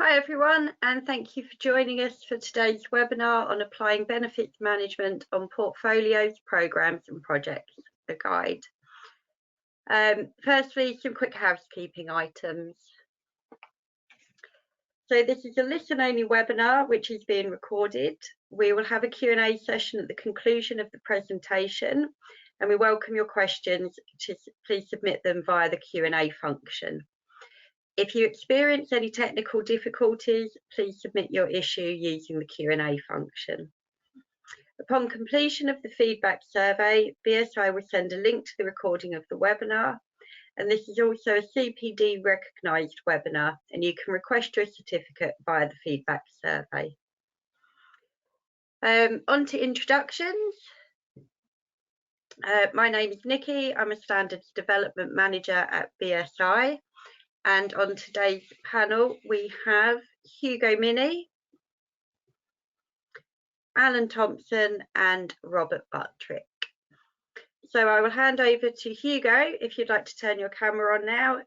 Hi everyone, and thank you for joining us for today's webinar on applying benefits management on portfolios, programs and projects, a guide. Firstly, some quick housekeeping items. So this is a listen-only webinar which is being recorded. We will have a Q&A session at the conclusion of the presentation, and we welcome your questions. Please submit them via the Q&A function. If you experience any technical difficulties, please submit your issue using the Q&A function. Upon completion of the feedback survey, BSI will send a link to the recording of the webinar, and this is also a CPD recognised webinar, and you can request your certificate via the feedback survey. On to introductions. My name is Nikki. I'm a Standards Development Manager at BSI. And on today's panel, we have Hugo Minnie, Alan Thompson, and Robert Buttrick. So I will hand over to Hugo, if you'd like to turn your camera on now,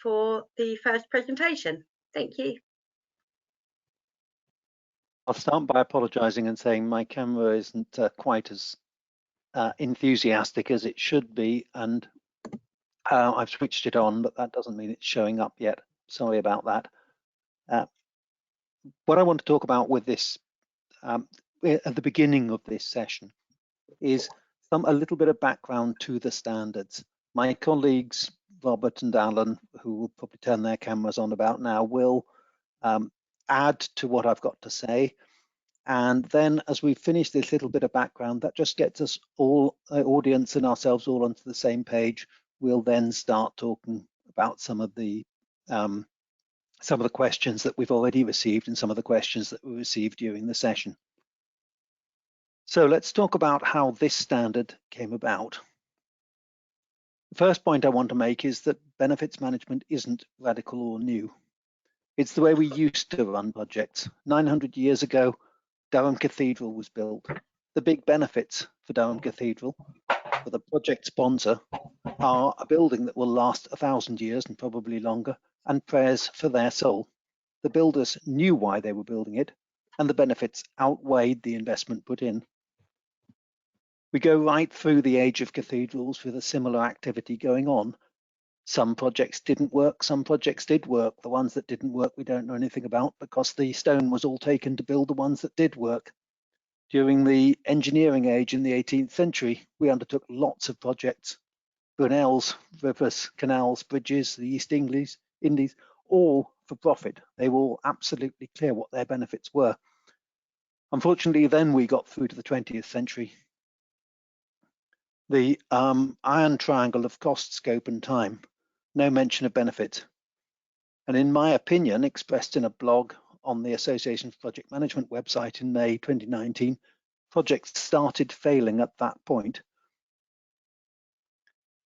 for the first presentation. Thank you. I'll start by apologising and saying my camera isn't quite as enthusiastic as it should be, and I've switched it on, but that doesn't mean it's showing up yet. Sorry about that. What I want to talk about with this at the beginning of this session is a little bit of background to the standards. My colleagues, Robert and Alan, who will probably turn their cameras on about now, will add to what I've got to say. And then as we finish this little bit of background, that just gets us all, audience and ourselves, all onto the same page. We'll then start talking about some of the questions that we've already received and some of the questions that we received during the session. So let's talk about how this standard came about. The first point I want to make is that benefits management isn't radical or new. It's the way we used to run projects. 900 years ago, Durham Cathedral was built. The big benefits for Durham Cathedral, for the project sponsor, are a building that will last 1,000 years and probably longer, and prayers for their soul. The builders knew why they were building it, and the benefits outweighed the investment put in. We go right through the age of cathedrals with a similar activity going on. Some projects didn't work, some projects did work. The ones that didn't work we don't know anything about, because the stone was all taken to build the ones that did work. During the engineering age in the 18th century, we undertook lots of projects. Brunels, rivers, canals, bridges, the East Indies, all for profit. They were all absolutely clear what their benefits were. Unfortunately, then we got through to the 20th century. The iron triangle of cost, scope and time. No mention of benefit. And in my opinion, expressed in a blog on the Association for Project Management website in May 2019, projects started failing at that point.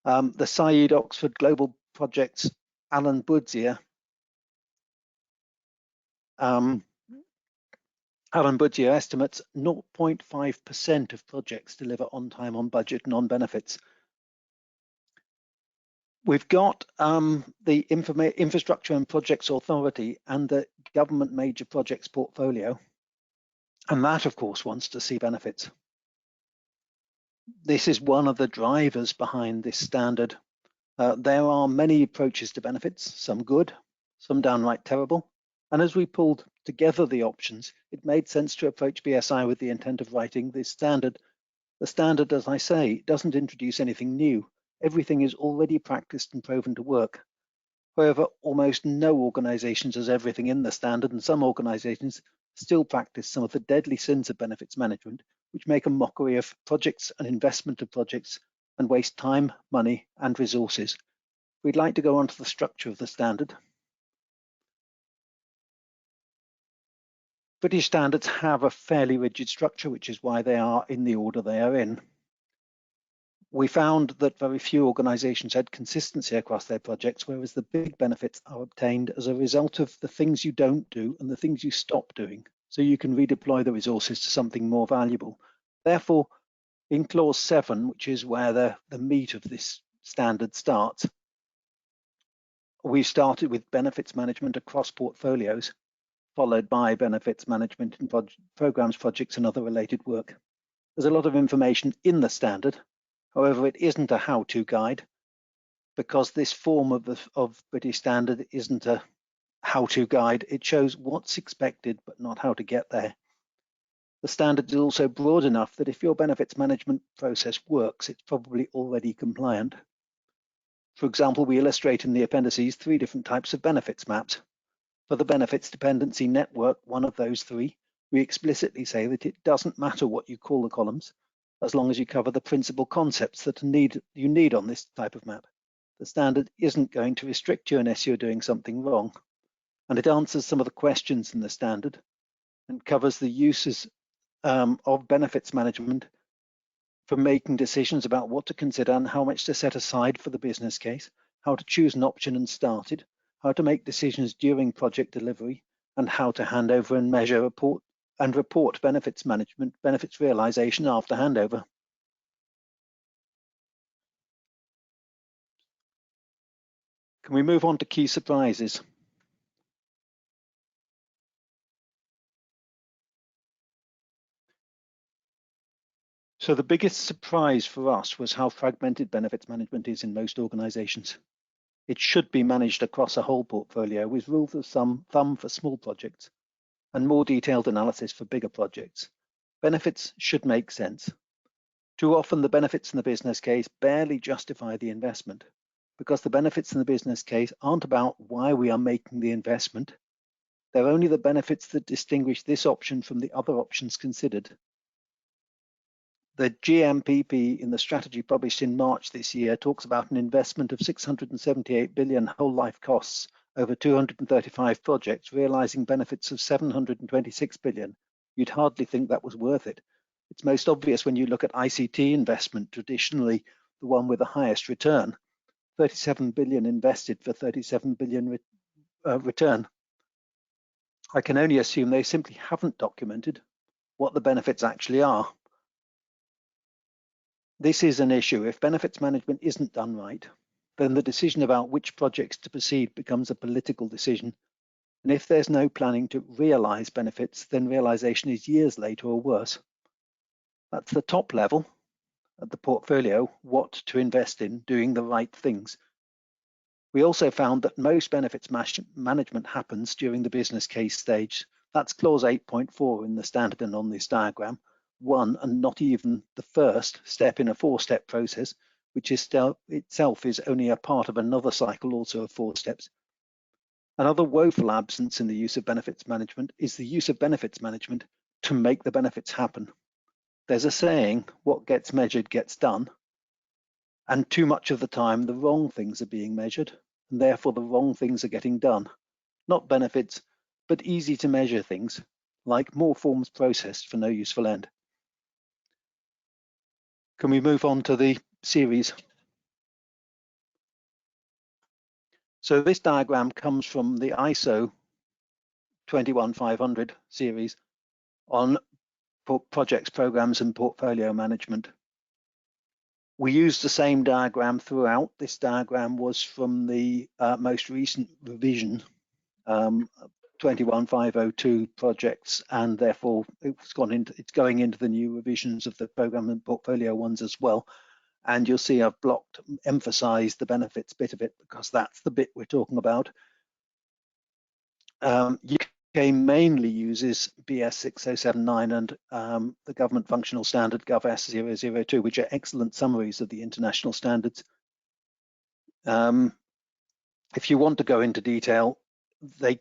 The Saïd Oxford Global Projects, Alan Budzier estimates 0.5% of projects deliver on time, on budget and on benefits. We've got the Infrastructure and Projects Authority and the Government Major Projects Portfolio, and that of course wants to see benefits. This is one of the drivers behind this standard. There are many approaches to benefits, some good, some downright terrible, and as we pulled together the options, it made sense to approach BSI with the intent of writing this standard. The standard, as I say, doesn't introduce anything new. Everything is already practiced and proven to work. However, almost no organisation does everything in the standard, and some organisations still practice some of the deadly sins of benefits management, which make a mockery of projects and investment of projects and waste time, money and resources. We'd like to go on to the structure of the standard. British standards have a fairly rigid structure, which is why they are in the order they are in. We found that very few organisations had consistency across their projects, whereas the big benefits are obtained as a result of the things you don't do and the things you stop doing, so you can redeploy the resources to something more valuable. Therefore, in clause 7, which is where the meat of this standard starts, we started with benefits management across portfolios. followed by benefits management in programs, projects, and other related work. There's a lot of information in the standard. However, it isn't a how-to guide, because this form of British Standard isn't a how-to guide. It shows what's expected, but not how to get there. The standard is also broad enough that if your benefits management process works, it's probably already compliant. For example, we illustrate in the appendices 3 different types of benefits maps. For the benefits dependency network, one of those 3, we explicitly say that it doesn't matter what you call the columns, as long as you cover the principal concepts that you need on this type of map. The standard isn't going to restrict you unless you're doing something wrong. And it answers some of the questions in the standard and covers the uses of benefits management for making decisions about what to consider and how much to set aside for the business case, how to choose an option and start it, how to make decisions during project delivery, and how to hand over and measure report benefits management, benefits realization after handover. Can we move on to key surprises? So the biggest surprise for us was how fragmented benefits management is in most organizations. It should be managed across a whole portfolio with rules of thumb for small projects and more detailed analysis for bigger projects. Benefits should make sense. Too often the benefits in the business case barely justify the investment, because the benefits in the business case aren't about why we are making the investment. They're only the benefits that distinguish this option from the other options considered. The GMPP in the strategy published in March this year talks about an investment of 678 billion whole life costs over 235 projects, realizing benefits of 726 billion. You'd hardly think that was worth it. It's most obvious when you look at ICT investment, traditionally the one with the highest return. 37 billion invested for 37 billion return. I can only assume they simply haven't documented what the benefits actually are. This is an issue. If benefits management isn't done right, then the decision about which projects to proceed becomes a political decision. And if there's no planning to realize benefits, then realization is years later or worse. That's the top level at the portfolio, what to invest in, doing the right things. We also found that most benefits management happens during the business case stage. That's clause 8.4 in the standard and on this diagram. One, and not even the first step in a 4-step process, which is itself is only a part of another cycle also of 4 steps. Another woeful absence in the use of benefits management is the use of benefits management to make the benefits happen. There's a saying, what gets measured gets done, and too much of the time the wrong things are being measured, and therefore the wrong things are getting done. Not benefits, but easy to measure things, like more forms processed for no useful end. Can we move on to the series? So this diagram comes from the ISO 21500 series on projects, programs, and portfolio management. We used the same diagram throughout. This diagram was from the most recent revision, 21502 projects, and therefore it's going into the new revisions of the program and portfolio ones as well. And you'll see I've emphasized the benefits bit of it because that's the bit we're talking about. UK mainly uses BS 6079 and the government functional standard GovS 002, which are excellent summaries of the international standards. If you want to go into detail, the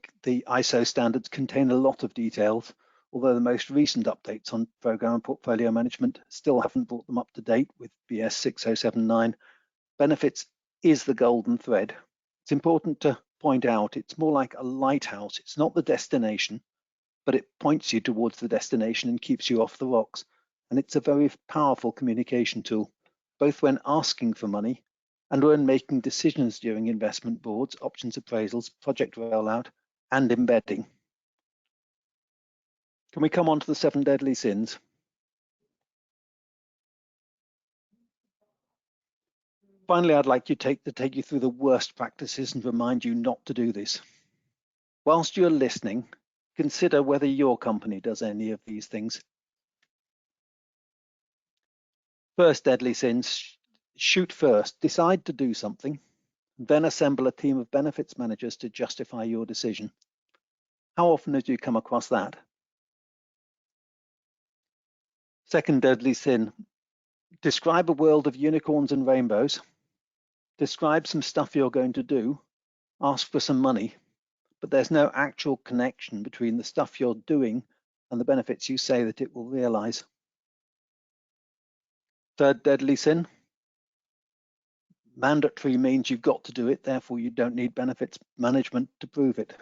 ISO standards contain a lot of details, although the most recent updates on program and portfolio management still haven't brought them up to date with BS 6079. Benefits is the golden thread. It's important to point out it's more like a lighthouse. It's not the destination, but it points you towards the destination and keeps you off the rocks. And it's a very powerful communication tool, both when asking for money and when making decisions during investment boards, options appraisals, project rollout, and embedding. Can we come on to the 7 deadly sins? Finally, I'd like to take you through the worst practices and remind you not to do this. Whilst you're listening, consider whether your company does any of these things. First deadly sins: shoot first, decide to do something, then assemble a team of benefits managers to justify your decision. How often do you come across that? Second deadly sin: describe a world of unicorns and rainbows, describe some stuff you're going to do, ask for some money, but there's no actual connection between the stuff you're doing and the benefits you say that it will realize. Third deadly sin: mandatory means you've got to do it, therefore you don't need benefits management to prove it.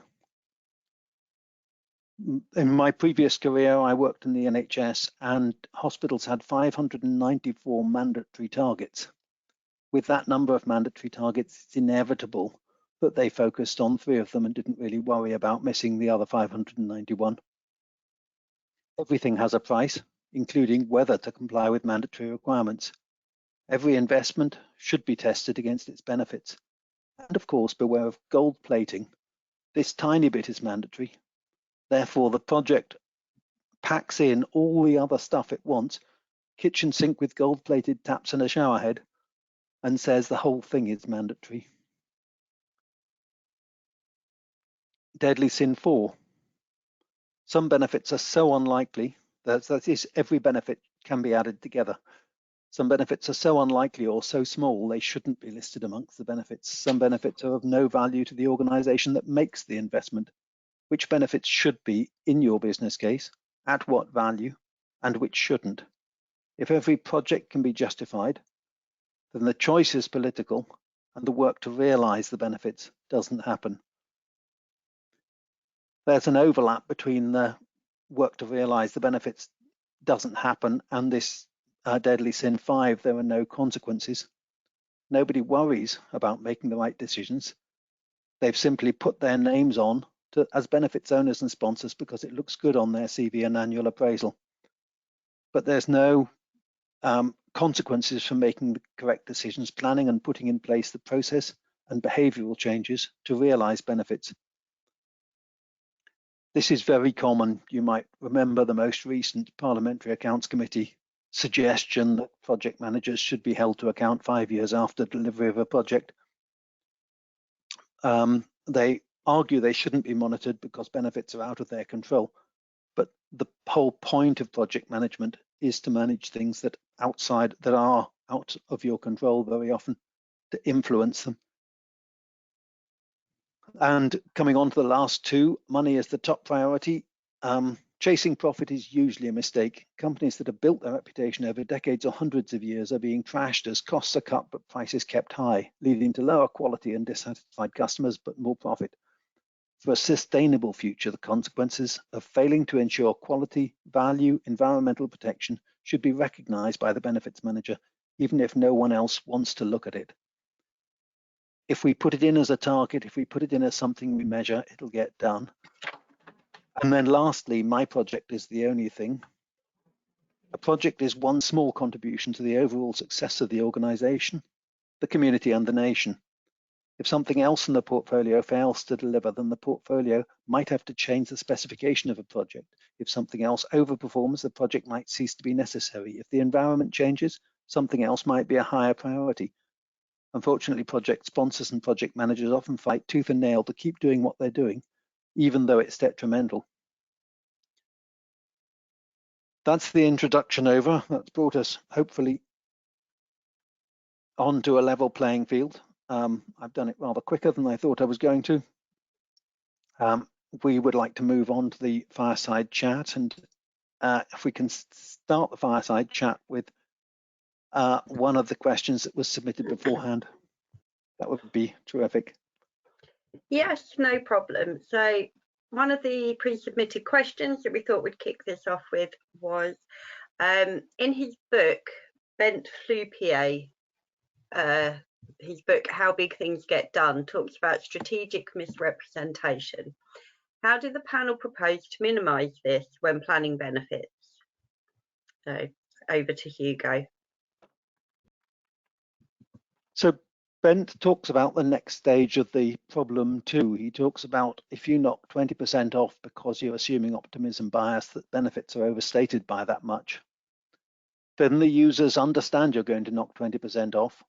In my previous career, I worked in the NHS, and hospitals had 594 mandatory targets. With that number of mandatory targets, it's inevitable that they focused on 3 of them and didn't really worry about missing the other 591. Everything has a price, including whether to comply with mandatory requirements. Every investment should be tested against its benefits. And of course, beware of gold plating. This tiny bit is mandatory. Therefore, the project packs in all the other stuff it wants, kitchen sink with gold-plated taps and a shower head, and says the whole thing is mandatory. Deadly sin 4. Some benefits are so unlikely that is, every benefit can be added together. Some benefits are so unlikely or so small they shouldn't be listed amongst the benefits. Some benefits are of no value to the organization that makes the investment. Which benefits should be in your business case, at what value, and which shouldn't? If every project can be justified, then the choice is political and the work to realize the benefits doesn't happen. There's an overlap between the work to realize the benefits doesn't happen and this deadly sin 5, there are no consequences. Nobody worries about making the right decisions. They've simply put their names on as benefits owners and sponsors because it looks good on their CV and annual appraisal. But there's no consequences for making the correct decisions, planning and putting in place the process and behavioral changes to realize benefits. This is very common. You might remember the most recent Parliamentary Accounts Committee suggestion that project managers should be held to account 5 years after delivery of a project. They argue they shouldn't be monitored because benefits are out of their control. But the whole point of project management is to manage things that are out of your control very often, to influence them. And coming on to the last 2, money is the top priority. Chasing profit is usually a mistake. Companies that have built their reputation over decades or hundreds of years are being trashed as costs are cut but prices kept high, leading to lower quality and dissatisfied customers but more profit. For a sustainable future, the consequences of failing to ensure quality, value, environmental protection should be recognized by the benefits manager, even if no one else wants to look at it. If we put it in as a target, if we put it in as something we measure, it'll get done. And then lastly, my project is the only thing. A project is one small contribution to the overall success of the organization, the community and the nation. If something else in the portfolio fails to deliver, then the portfolio might have to change the specification of a project. If something else overperforms, the project might cease to be necessary. If the environment changes, something else might be a higher priority. Unfortunately, project sponsors and project managers often fight tooth and nail to keep doing what they're doing, even though it's detrimental. That's the introduction over. That's brought us, hopefully, onto a level playing field. I've done it rather quicker than I thought I was going to. We would like to move on to the fireside chat, and if we can start the fireside chat with one of the questions that was submitted beforehand, that would be terrific. Yes, no problem. So one of the pre-submitted questions that we thought we'd kick this off with was, in his book, Bent Floupier, his book, How Big Things Get Done, talks about strategic misrepresentation. How did the panel propose to minimise this when planning benefits? So over to Hugo. So Bent talks about the next stage of the problem too. He talks about if you knock 20% off because you're assuming optimism bias that benefits are overstated by that much, then the users understand you're going to knock 20% off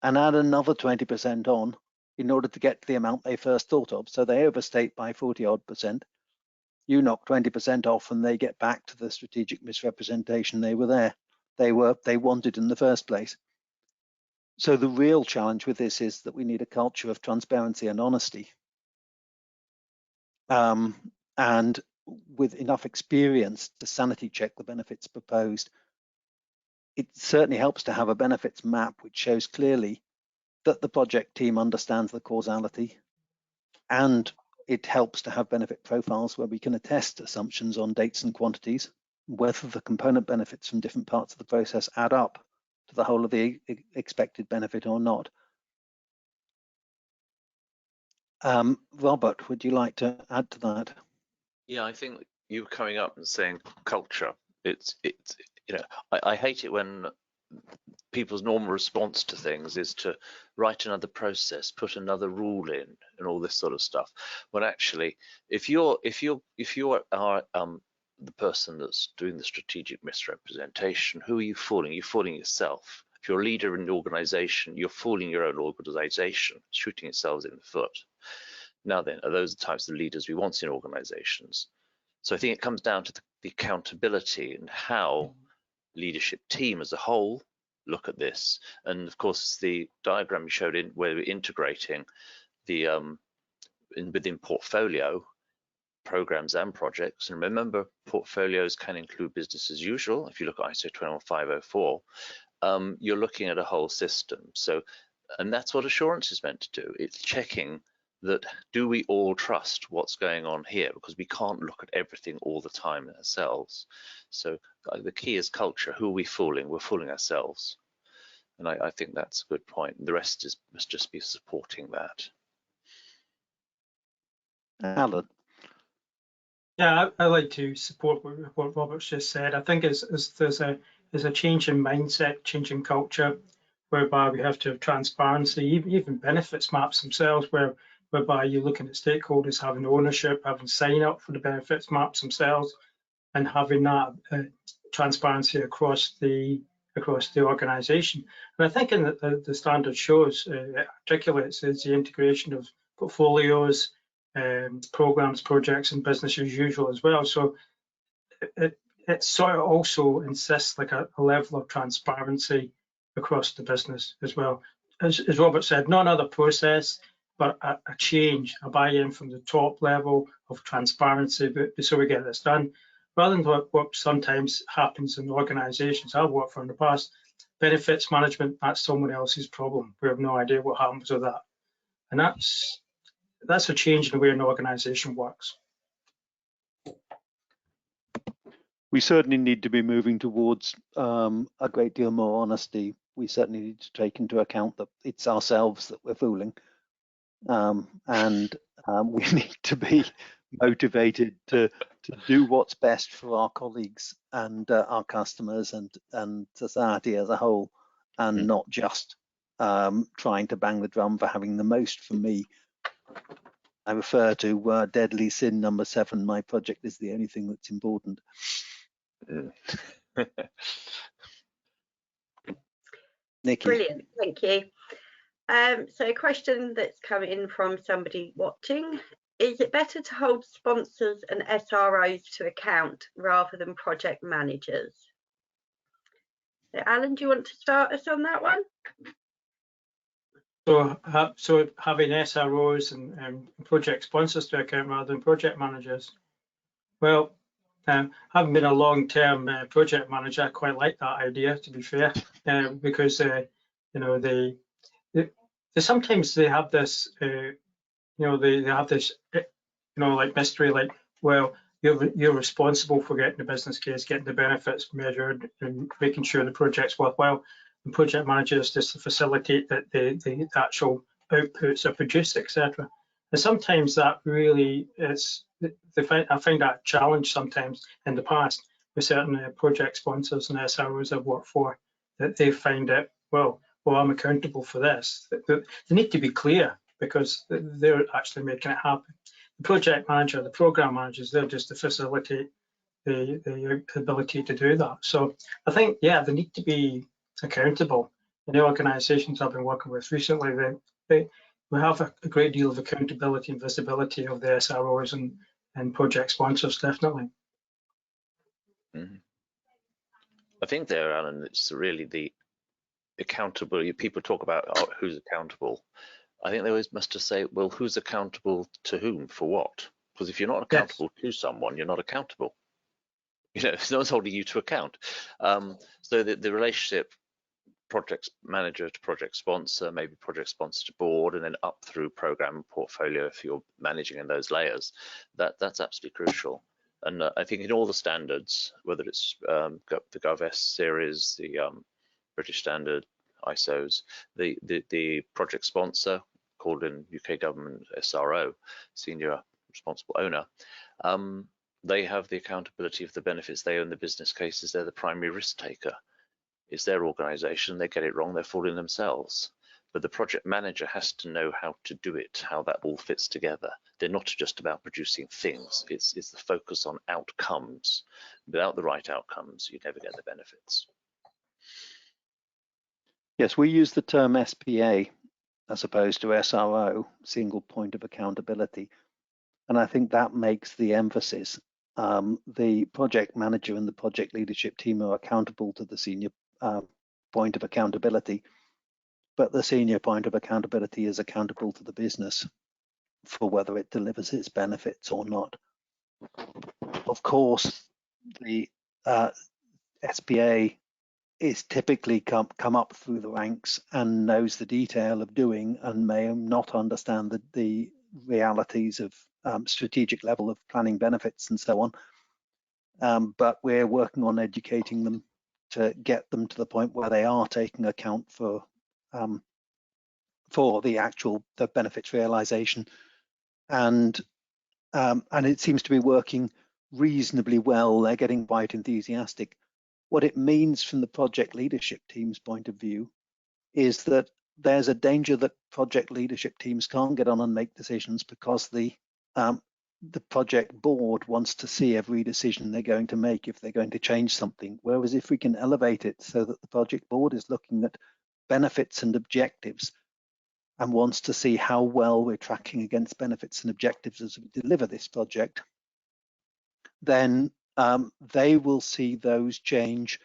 and add another 20% on in order to get to the amount they first thought of. So they overstate by 40-odd%. You knock 20% off and they get back to the strategic misrepresentation they wanted in the first place. So the real challenge with this is that we need a culture of transparency and honesty. And with enough experience to sanity check the benefits proposed, it certainly helps to have a benefits map which shows clearly that the project team understands the causality, and it helps to have benefit profiles where we can attest assumptions on dates and quantities, whether the component benefits from different parts of the process add up to the whole of the expected benefit or not. Robert, would you like to add to that? Yeah, I think you were coming up and saying culture. It's you know, I hate it when people's normal response to things is to write another process, put another rule in, and all this sort of stuff. When actually, if you are the person that's doing the strategic misrepresentation, who are you fooling? You're fooling yourself. If you're a leader in the organization, you're fooling your own organization, shooting yourselves in the foot. Now then, are those the types of leaders we want in organizations? So I think it comes down to the accountability and how leadership team as a whole look at this. And of course, the diagram you showed in where we're integrating the within portfolio programs and projects. And remember, portfolios can include business as usual. If you look at ISO 21504, you're looking at a whole system. So, and that's what assurance is meant to do. It's checking that do we all trust what's going on here, because we can't look at everything all the time ourselves. So the key is culture. Who are we fooling? We're fooling ourselves. And I think that's a good point. The rest must just be supporting that. Alan. Yeah, I like to support what Robert's just said. I think there's a change in mindset, change in culture, whereby we have to have transparency, even benefits maps themselves, whereby you're looking at stakeholders having ownership, having sign up for the benefits maps themselves, and having that transparency across the organisation. And I think in the standard shows articulates is the integration of portfolios, programs, projects, and business as usual as well. So it sort of also insists like a level of transparency across the business as well. As Robert said, not another process, but a change, a buy-in from the top level of transparency, so we get this done. Rather than what sometimes happens in organisations I've worked for in the past, benefits management, that's someone else's problem. We have no idea what happens with that. And that's a change in the way an organisation works. We certainly need to be moving towards a great deal more honesty. We certainly need to take into account that it's ourselves that we're fooling. We need to be motivated to do what's best for our colleagues and our customers and society as a whole, and not just trying to bang the drum for having the most. For me, I refer to deadly sin number 7, my project is the only thing that's important. Nikki. Brilliant, thank you. So a question that's come in from somebody watching: is it better to hold sponsors and SROs to account rather than project managers? So Alan, do you want to start us on that one? So having SROs and project sponsors to account rather than project managers. Well, having been a long-term project manager, I quite like that idea, to be fair, because you know they sometimes they have this they have this like mystery, like, well, you're responsible for getting the business case, getting the benefits measured, and making sure the project's worthwhile. And project managers just to facilitate that the actual outputs are produced, etc. And sometimes that really is, I find that a challenge sometimes in the past with certain project sponsors and SROs I've worked for, that they find it, well, well, I'm accountable for this. They need to be clear because they're actually making it happen. The project manager, the program managers, they're just to facilitate the ability to do that. So I think, yeah, they need to be accountable. In the organisations I've been working with recently, we have a great deal of accountability and visibility of the SROs and project sponsors, definitely. I think there, Alan, it's really the accountability. People talk about who's accountable. I think they always must just say, well, who's accountable to whom for what? Because if you're not accountable to someone, you're not accountable. You know, no one's holding you to account. So the relationship, project manager to project sponsor, maybe project sponsor to board, and then up through program and portfolio if you're managing in those layers, that's absolutely crucial. And I think in all the standards, whether it's the GovS series, the British Standard, ISOs, the project sponsor, called in UK government SRO, Senior Responsible Owner, they have the accountability of the benefits. They own the business cases. They're the primary risk taker. It's their organisation. They get it wrong, they're fooling themselves. But the project manager has to know how to do it, how that all fits together. They're not just about producing things. It's the focus on outcomes. Without the right outcomes, you never get the benefits. Yes, we use the term SPA as opposed to SRO, single point of accountability. And I think that makes the emphasis. The project manager and the project leadership team are accountable to the senior point of accountability, but the senior point of accountability is accountable to the business for whether it delivers its benefits or not. Of course, the SPA is typically come up through the ranks and knows the detail of doing and may not understand the realities of strategic level of planning benefits and so on. But we're working on educating them to get them to the point where they are taking account for the benefits realization, and it seems to be working reasonably well. They're getting quite enthusiastic. What it means from the project leadership team's point of view is that there's a danger that project leadership teams can't get on and make decisions because the project board wants to see every decision they're going to make if they're going to change something. Whereas if we can elevate it so that the project board is looking at benefits and objectives and wants to see how well we're tracking against benefits and objectives as we deliver this project, then they will see those change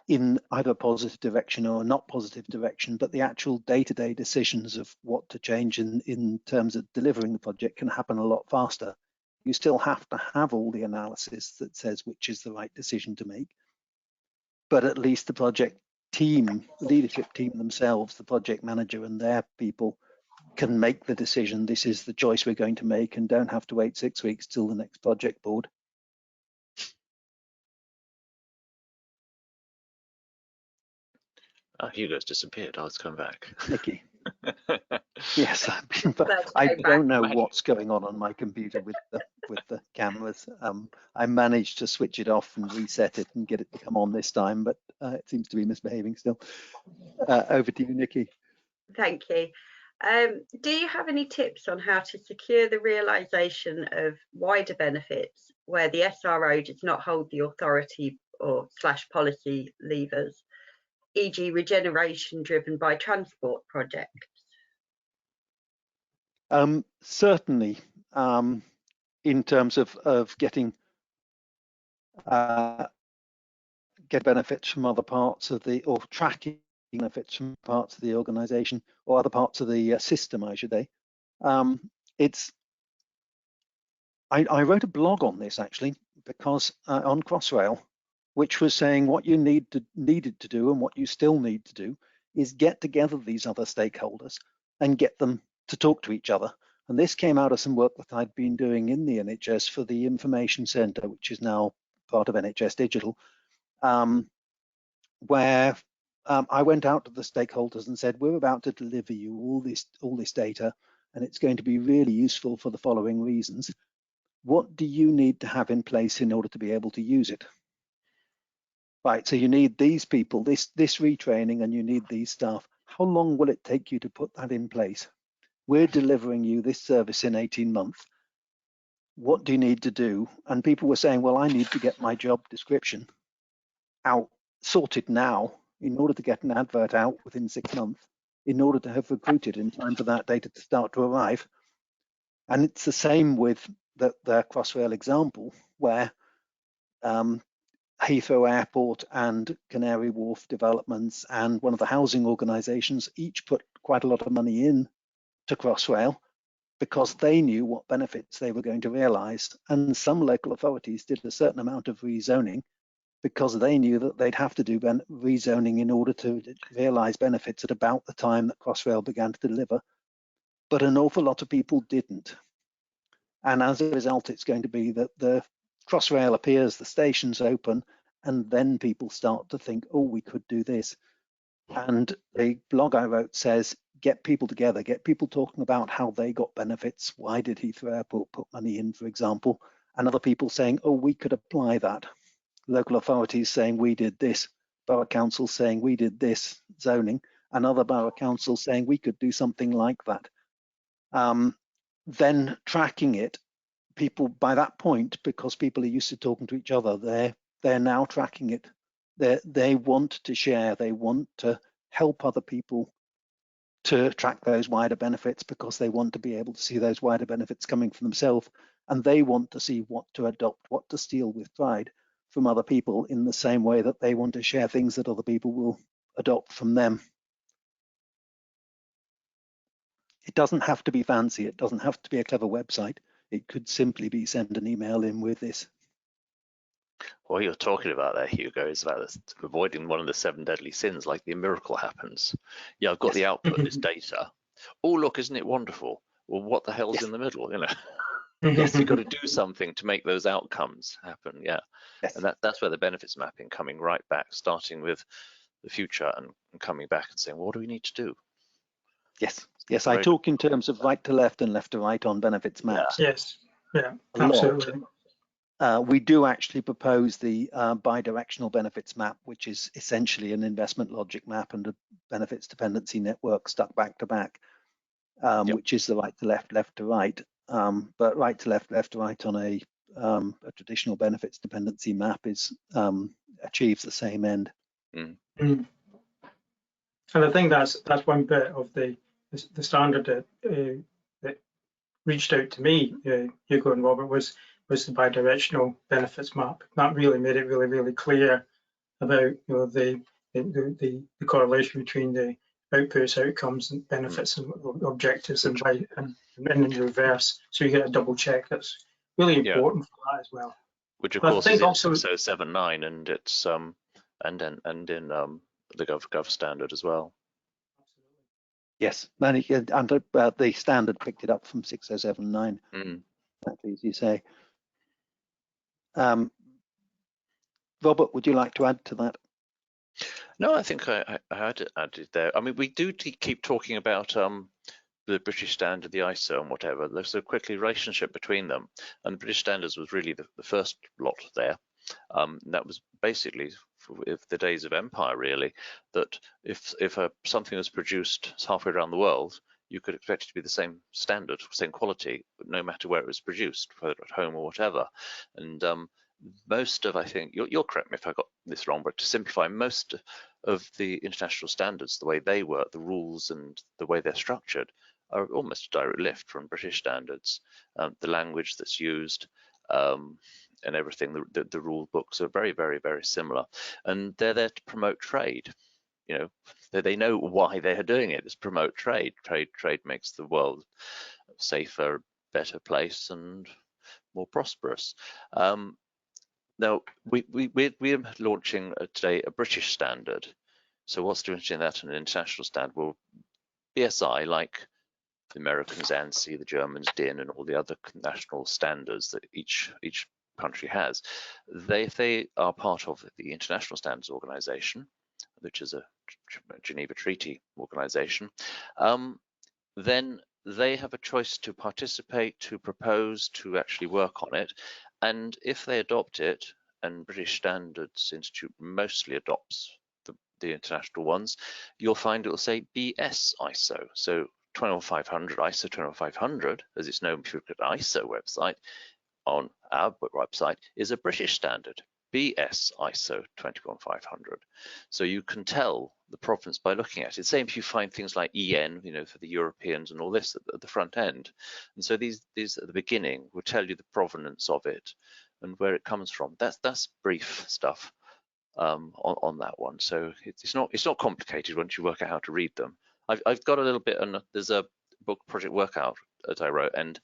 in either a positive direction or not positive direction, but the actual day-to-day decisions of what to change in terms of delivering the project can happen a lot faster. You still have to have all the analysis that says which is the right decision to make, but at least the project team, leadership team themselves, the project manager and their people can make the decision, this is the choice we're going to make, and don't have to wait 6 weeks till the next project board. Hugo's disappeared. Oh, it's come back. Nikki. Yes, I don't know what's going on my computer with the cameras. I managed to switch it off and reset it and get it to come on this time, but it seems to be misbehaving still. Over to you, Nikki. Thank you. Do you have any tips on how to secure the realisation of wider benefits where the SRO does not hold the authority or / policy levers, e.g. regeneration driven by transport projects? Certainly, in terms of getting get benefits from other parts of the, or tracking benefits from parts of the organization or other parts of the system, I should say. I wrote a blog on this actually, because on Crossrail, which was saying what you needed to do and what you still need to do is get together these other stakeholders and get them to talk to each other. And this came out of some work that I'd been doing in the NHS for the Information Centre, which is now part of NHS Digital, where I went out to the stakeholders and said, we're about to deliver you all this data, and it's going to be really useful for the following reasons. What do you need to have in place in order to be able to use it? right, so you need these people, this retraining, and you need these staff. How long will it take you to put that in place? We're delivering you this service in 18 months. What do you need to do? And people were saying, well, I need to get my job description out sorted now in order to get an advert out within 6 months, in order to have recruited in time for that data to start to arrive. And it's the same with the Crossrail example, where Heathrow Airport and Canary Wharf developments and one of the housing organisations each put quite a lot of money in to Crossrail because they knew what benefits they were going to realise. And some local authorities did a certain amount of rezoning because they knew that they'd have to do rezoning in order to realise benefits at about the time that Crossrail began to deliver. But an awful lot of people didn't. And as a result, it's going to be that the Crossrail appears, the station's open, and then people start to think, oh, we could do this. And the blog I wrote says, get people together, get people talking about how they got benefits. Why did Heathrow Airport put money in, for example? And other people saying, oh, we could apply that. Local authorities saying we did this, borough council saying we did this zoning, and other borough councils saying we could do something like that. Then tracking it, people by that point, because people are used to talking to each other, they're now tracking it. They want to share, they want to help other people to track those wider benefits because they want to be able to see those wider benefits coming from themselves, and they want to see what to adopt, what to steal with pride from other people in the same way that they want to share things that other people will adopt from them. It doesn't have to be fancy. It doesn't have to be a clever website. It could simply be send an email in with this. What you're talking about there, Hugo, is about avoiding one of the 7 deadly sins, like the miracle happens. Yeah, I've got the output, this data. Oh, look, isn't it wonderful? Well, what the hell's in the middle, you know? Yes, you've got to do something to make those outcomes happen, yeah. Yes. And that's where the benefits mapping coming right back, starting with the future and coming back and saying, what do we need to do? Yes, yes, I talk in terms of right to left and left to right on benefits maps. Yeah. Yes, yeah, absolutely. We do actually propose the bidirectional benefits map, which is essentially an investment logic map and a benefits dependency network stuck back to back, which is the right to left, left to right. But right to left, left to right on a traditional benefits dependency map is achieves the same end. And I think that's one bit of the standard that reached out to me, Hugo and Robert, was the bidirectional benefits map. That really made it really clear about the correlation between the outputs, outcomes, and benefits and objectives, and in the reverse. So you get a double check. That's really important for that as well. Which of course is in 6079, and it's and in the Gov standard as well. Yes, and the standard picked it up from 6079. Exactly as you say. Robert, would you like to add to that? No, I think I added there. I mean, we do keep talking about the British Standard, the ISO, and whatever. There's a quick relationship between them, and the British Standards was really the first lot there. That was basically the days of empire, really, that if something was produced halfway around the world, you could expect it to be the same standard, same quality, no matter where it was produced, whether at home or whatever. And most of, I think, you'll correct me if I got this wrong, but to simplify, most of the international standards, the way they work, the rules and the way they're structured, are almost a direct lift from British standards. The language that's used, and everything, the rule books are very similar, and they're there to promote trade. You know, they know why they are doing it. It's promote trade. Trade makes the world a safer, better place and more prosperous. Now we're launching today a British standard. So what's different that and an international standard? Well, BSI, like the Americans, ANSI, the Germans, DIN, and all the other national standards that each country has, they are part of the International Standards Organization, which is a Geneva Treaty organization. Then they have a choice to participate, to propose, to actually work on it, and if they adopt it, and British Standards Institute mostly adopts the international ones, you'll find it will say BS ISO. So 21500, ISO 21500, as it's known if you look at the ISO website, on our website, is a British standard, BS ISO 21500. So you can tell the provenance by looking at it. Same if you find things like EN, for the Europeans and all this at the front end. And so these at the beginning will tell you the provenance of it and where it comes from. That's brief stuff on that one. So it's not complicated once you work out how to read them. I've got a little bit, and there's a book, Project Workout, that I wrote, and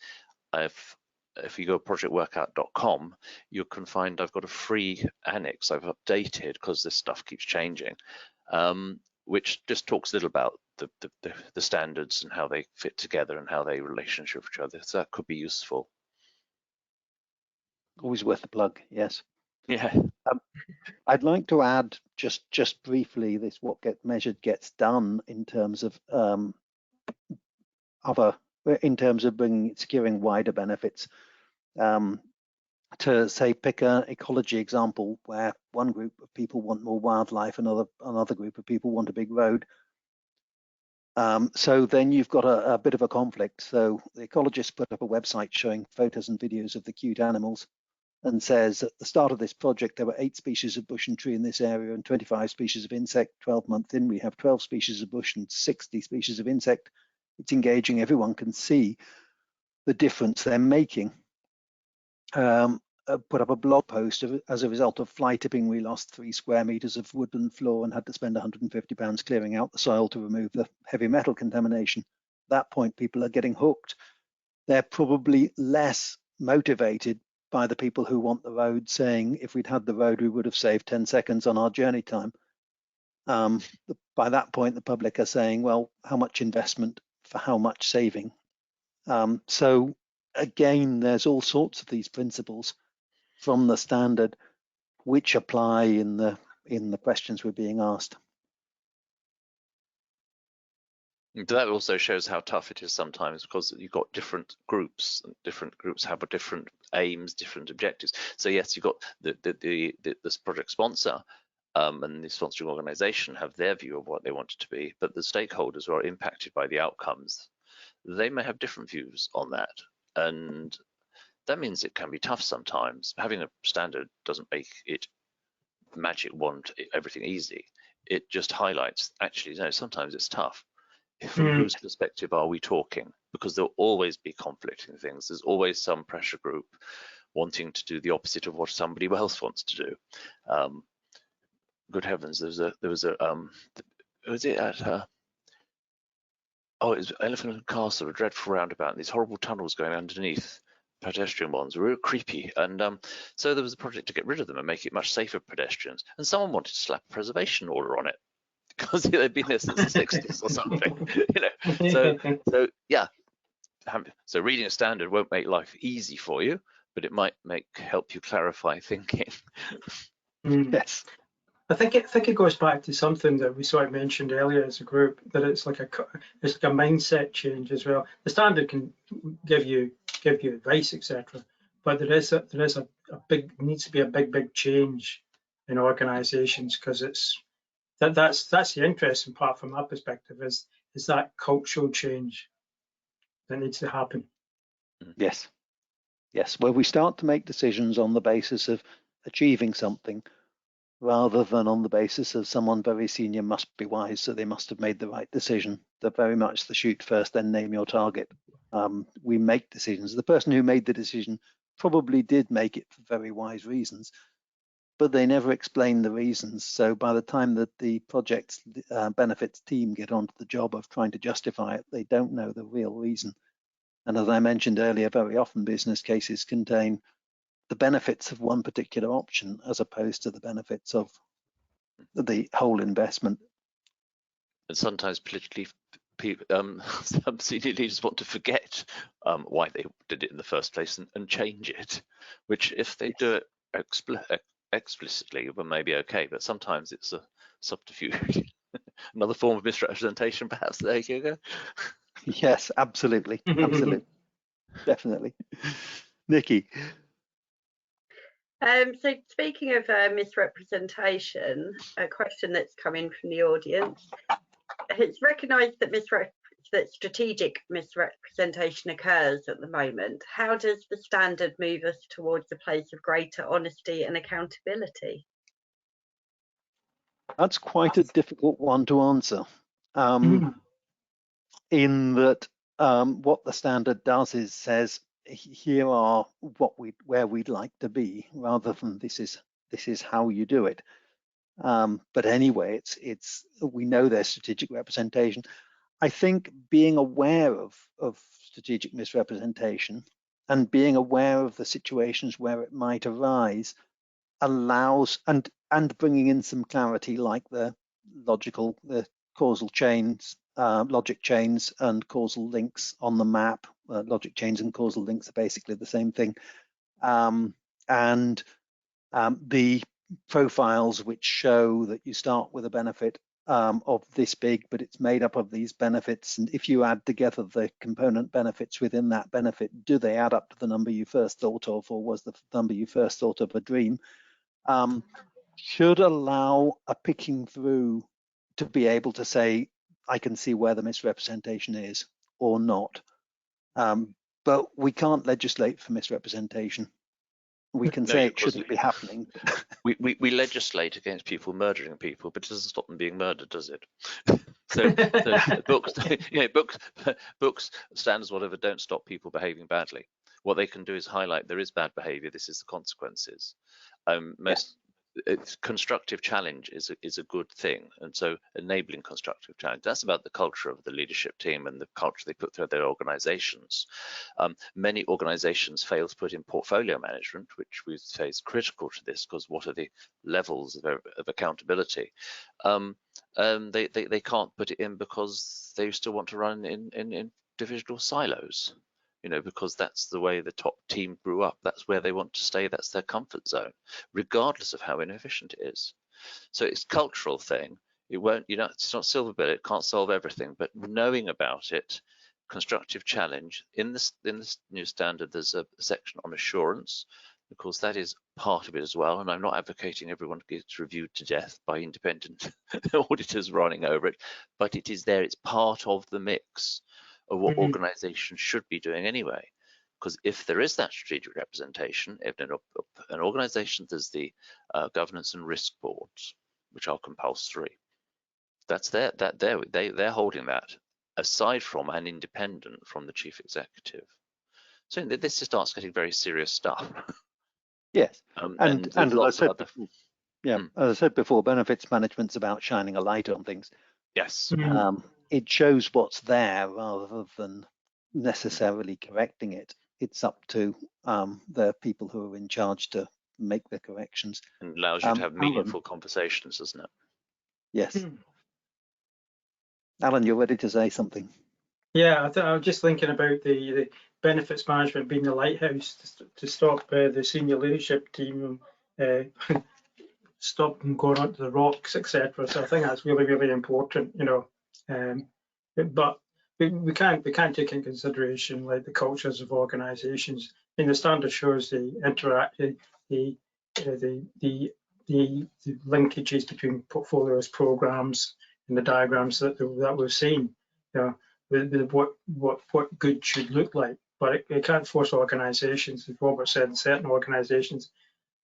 if you go projectworkout.com, you can find I've got a free annex I've updated because this stuff keeps changing, which just talks a little about the standards and how they fit together and how they relationship with each other. So that could be useful. Always worth a plug, yes. Yeah. I'd like to add just briefly this: what gets measured gets done in terms of securing wider benefits. To say, pick an ecology example where one group of people want more wildlife, another group of people want a big road. So then you've got a bit of a conflict. So the ecologists put up a website showing photos and videos of the cute animals, and says at the start of this project there were 8 species of bush and tree in this area and 25 species of insect. 12 months in, we have 12 species of bush and 60 species of insect. It's engaging. Everyone can see the difference they're making. Put up a blog post as a result of fly tipping, we lost 3 square meters of woodland floor and had to spend £150 clearing out the soil to remove the heavy metal contamination. At that point, people are getting hooked. They're probably less motivated by the people who want the road, saying if we'd had the road we would have saved 10 seconds on our journey time. By that point the public are saying, well, how much investment for how much saving? So again, there's all sorts of these principles from the standard which apply in the questions we're being asked. That also shows how tough it is sometimes, because you've got different groups, and different groups have different aims, different objectives. So yes, you've got this project sponsor and the sponsoring organization have their view of what they want it to be, but the stakeholders who are impacted by the outcomes, they may have different views on that. And that means it can be tough sometimes. Having a standard doesn't make it magic wand, everything easy. It just highlights, actually, no, sometimes it's tough. From whose perspective are we talking? Because there'll always be conflicting things. There's always some pressure group wanting to do the opposite of what somebody else wants to do. Good heavens, there was it was Elephant and Castle, a dreadful roundabout, and these horrible tunnels going underneath, pedestrian ones, real creepy. And so there was a project to get rid of them and make it much safer for pedestrians. And someone wanted to slap a preservation order on it, because they've been there since the 60s or something, So yeah, so reading a standard won't make life easy for you, but it might help you clarify thinking. Yes, I think it goes back to something that we sort of mentioned earlier as a group, that it's like a mindset change as well. The standard can give you advice, etc., but there is a needs to be a big change in organisations, because that's the interesting part from our perspective, is that cultural change that needs to happen. yes, where we start to make decisions on the basis of achieving something rather than on the basis of someone very senior must be wise, so they must have made the right decision. They're very much the shoot first, then name your target. We make decisions. The person who made the decision probably did make it for very wise reasons, but they never explain the reasons. So by the time that the project's benefits team get onto the job of trying to justify it, they don't know the real reason. And as I mentioned earlier, very often business cases contain the benefits of one particular option as opposed to the benefits of the whole investment. And sometimes politically, some senior leaders want to forget why they did it in the first place and change it, which if they do it explicitly, well, maybe okay, but sometimes it's a subterfuge. Another form of misrepresentation, perhaps. There you go. Yes, absolutely. Absolutely. Definitely. Nikki. So speaking of misrepresentation, a question that's come in from the audience. It's recognised that that strategic misrepresentation occurs at the moment. How does the standard move us towards a place of greater honesty and accountability? That's quite a difficult one to answer. In that what the standard does is says, here are where we'd like to be, rather than this is how you do it. But anyway, we know there's strategic representation. I think being aware of strategic misrepresentation and being aware of the situations where it might arise allows, and bringing in some clarity, like the causal chains, logic chains and causal links on the map. Logic chains and causal links are basically the same thing. The profiles which show that you start with a benefit of this big, but it's made up of these benefits, and if you add together the component benefits within that benefit, do they add up to the number you first thought of, or was the number you first thought of a dream? Should allow a picking through to be able to say, I can see where the misrepresentation is or not. But we can't legislate for misrepresentation. We can say it shouldn't be happening. We legislate against people murdering people, but it doesn't stop them being murdered, does it? so books, standards, whatever, don't stop people behaving badly. What they can do is highlight there is bad behavior. This is the consequences. Constructive challenge is a good thing, and so enabling constructive challenge, that's about the culture of the leadership team and the culture they put through their organizations. Many organizations fail to put in portfolio management, which we say is critical to this, because what are the levels of accountability? They can't put it in because they still want to run in divisional silos, because that's the way the top team grew up. That's where they want to stay. That's their comfort zone, regardless of how inefficient it is. So it's a cultural thing. It won't, it's not silver bullet. It can't solve everything, but knowing about it, constructive challenge. In this new standard, there's a section on assurance. Of course, that is part of it as well. And I'm not advocating everyone gets reviewed to death by independent auditors running over it, but it is there. It's part of the mix of what organizations should be doing anyway. Because if there is that strategic representation, if an organization, there's the governance and risk boards, which are compulsory, that's they're holding that aside from and independent from the chief executive. So this starts getting very serious stuff. Yes, and as I said, as I said before, benefits management's about shining a light on things. Yes. It shows what's there rather than necessarily correcting it. It's up to the people who are in charge to make the corrections. And allows you to have meaningful conversations, doesn't it? Yes. Alan, you're ready to say something. Yeah, I was just thinking about the benefits management being the lighthouse to stop the senior leadership team stop them going onto the rocks, etc. So I think that's really, really important, but we can't take into consideration like the cultures of organisations. I mean, the standard shows the linkages between portfolios, programs, and the diagrams that we've seen. What good should look like, but it can't force organisations, as Robert said, in certain organisations,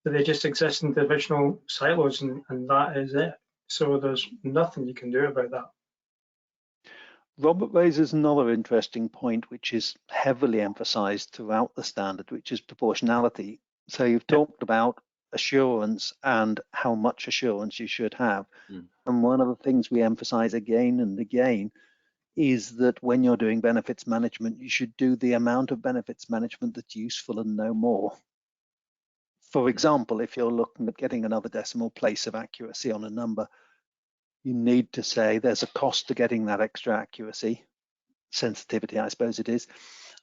that they just exist in divisional silos, and that is it. So there's nothing you can do about that. Robert raises another interesting point, which is heavily emphasised throughout the standard, which is proportionality. So you've talked about assurance and how much assurance you should have. And one of the things we emphasise again and again is that when you're doing benefits management, you should do the amount of benefits management that's useful and no more. For example, if you're looking at getting another decimal place of accuracy on a number, you need to say there's a cost to getting that extra accuracy, sensitivity, I suppose it is,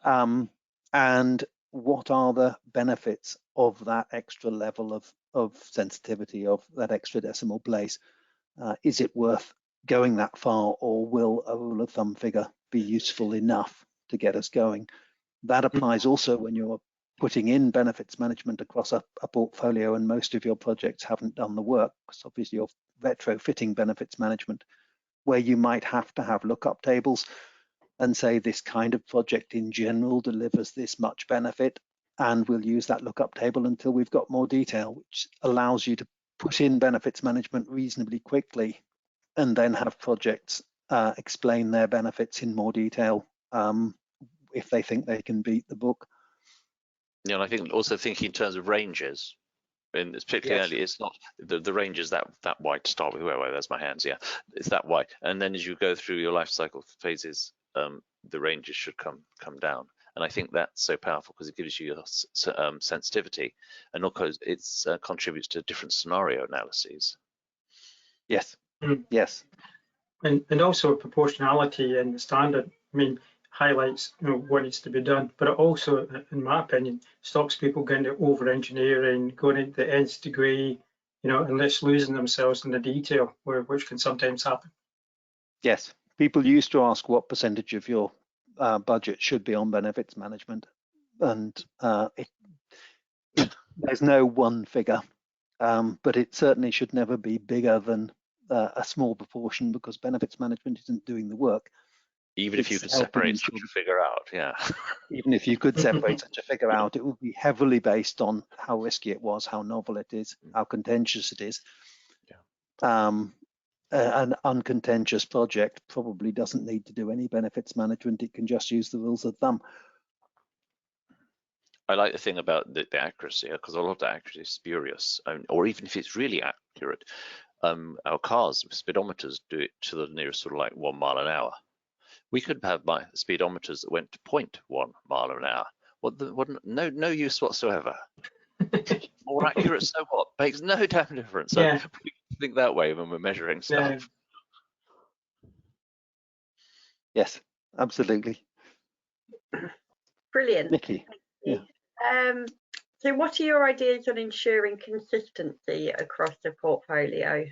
and what are the benefits of that extra level of sensitivity, of that extra decimal place? Is it worth going that far, or will a rule of thumb figure be useful enough to get us going? That applies also when you're putting in benefits management across a portfolio and most of your projects haven't done the work, because obviously you're retrofitting benefits management, where you might have to have lookup tables and say this kind of project in general delivers this much benefit, and we'll use that lookup table until we've got more detail, which allows you to put in benefits management reasonably quickly and then have projects explain their benefits in more detail if they think they can beat the book. Yeah, and I think also thinking in terms of ranges, and it's particularly it's not the range is that wide to start with. Where there's my hands, yeah, it's that wide, and then as you go through your life cycle phases, the ranges should come down. And I think that's so powerful because it gives you sensitivity, and also it contributes to different scenario analyses. Yes, yes. And also proportionality in the standard, I mean, highlights what needs to be done, but it also, in my opinion, stops people getting into over-engineering, going into the nth degree, and less losing themselves in the detail, which can sometimes happen. Yes, people used to ask what percentage of your budget should be on benefits management, and there's no one figure, but it certainly should never be bigger than a small proportion, because benefits management isn't doing the work. Even if you could separate such a figure out, yeah. Even if you could separate such a figure out, it would be heavily based on how risky it was, how novel it is, how contentious it is. Yeah. An uncontentious project probably doesn't need to do any benefits management. It can just use the rules of thumb. I like the thing about the accuracy, because a lot of the accuracy is spurious, or even if it's really accurate, our cars, speedometers do it to the nearest sort of like 1 mile an hour. We could have speedometers that went to 0.1 mile an hour. No use whatsoever. More accurate, so what? Makes no damn difference. So yeah. we think that way when we're measuring stuff. Yes, absolutely. Brilliant. Nikki. Yeah. So what are your ideas on ensuring consistency across the portfolio?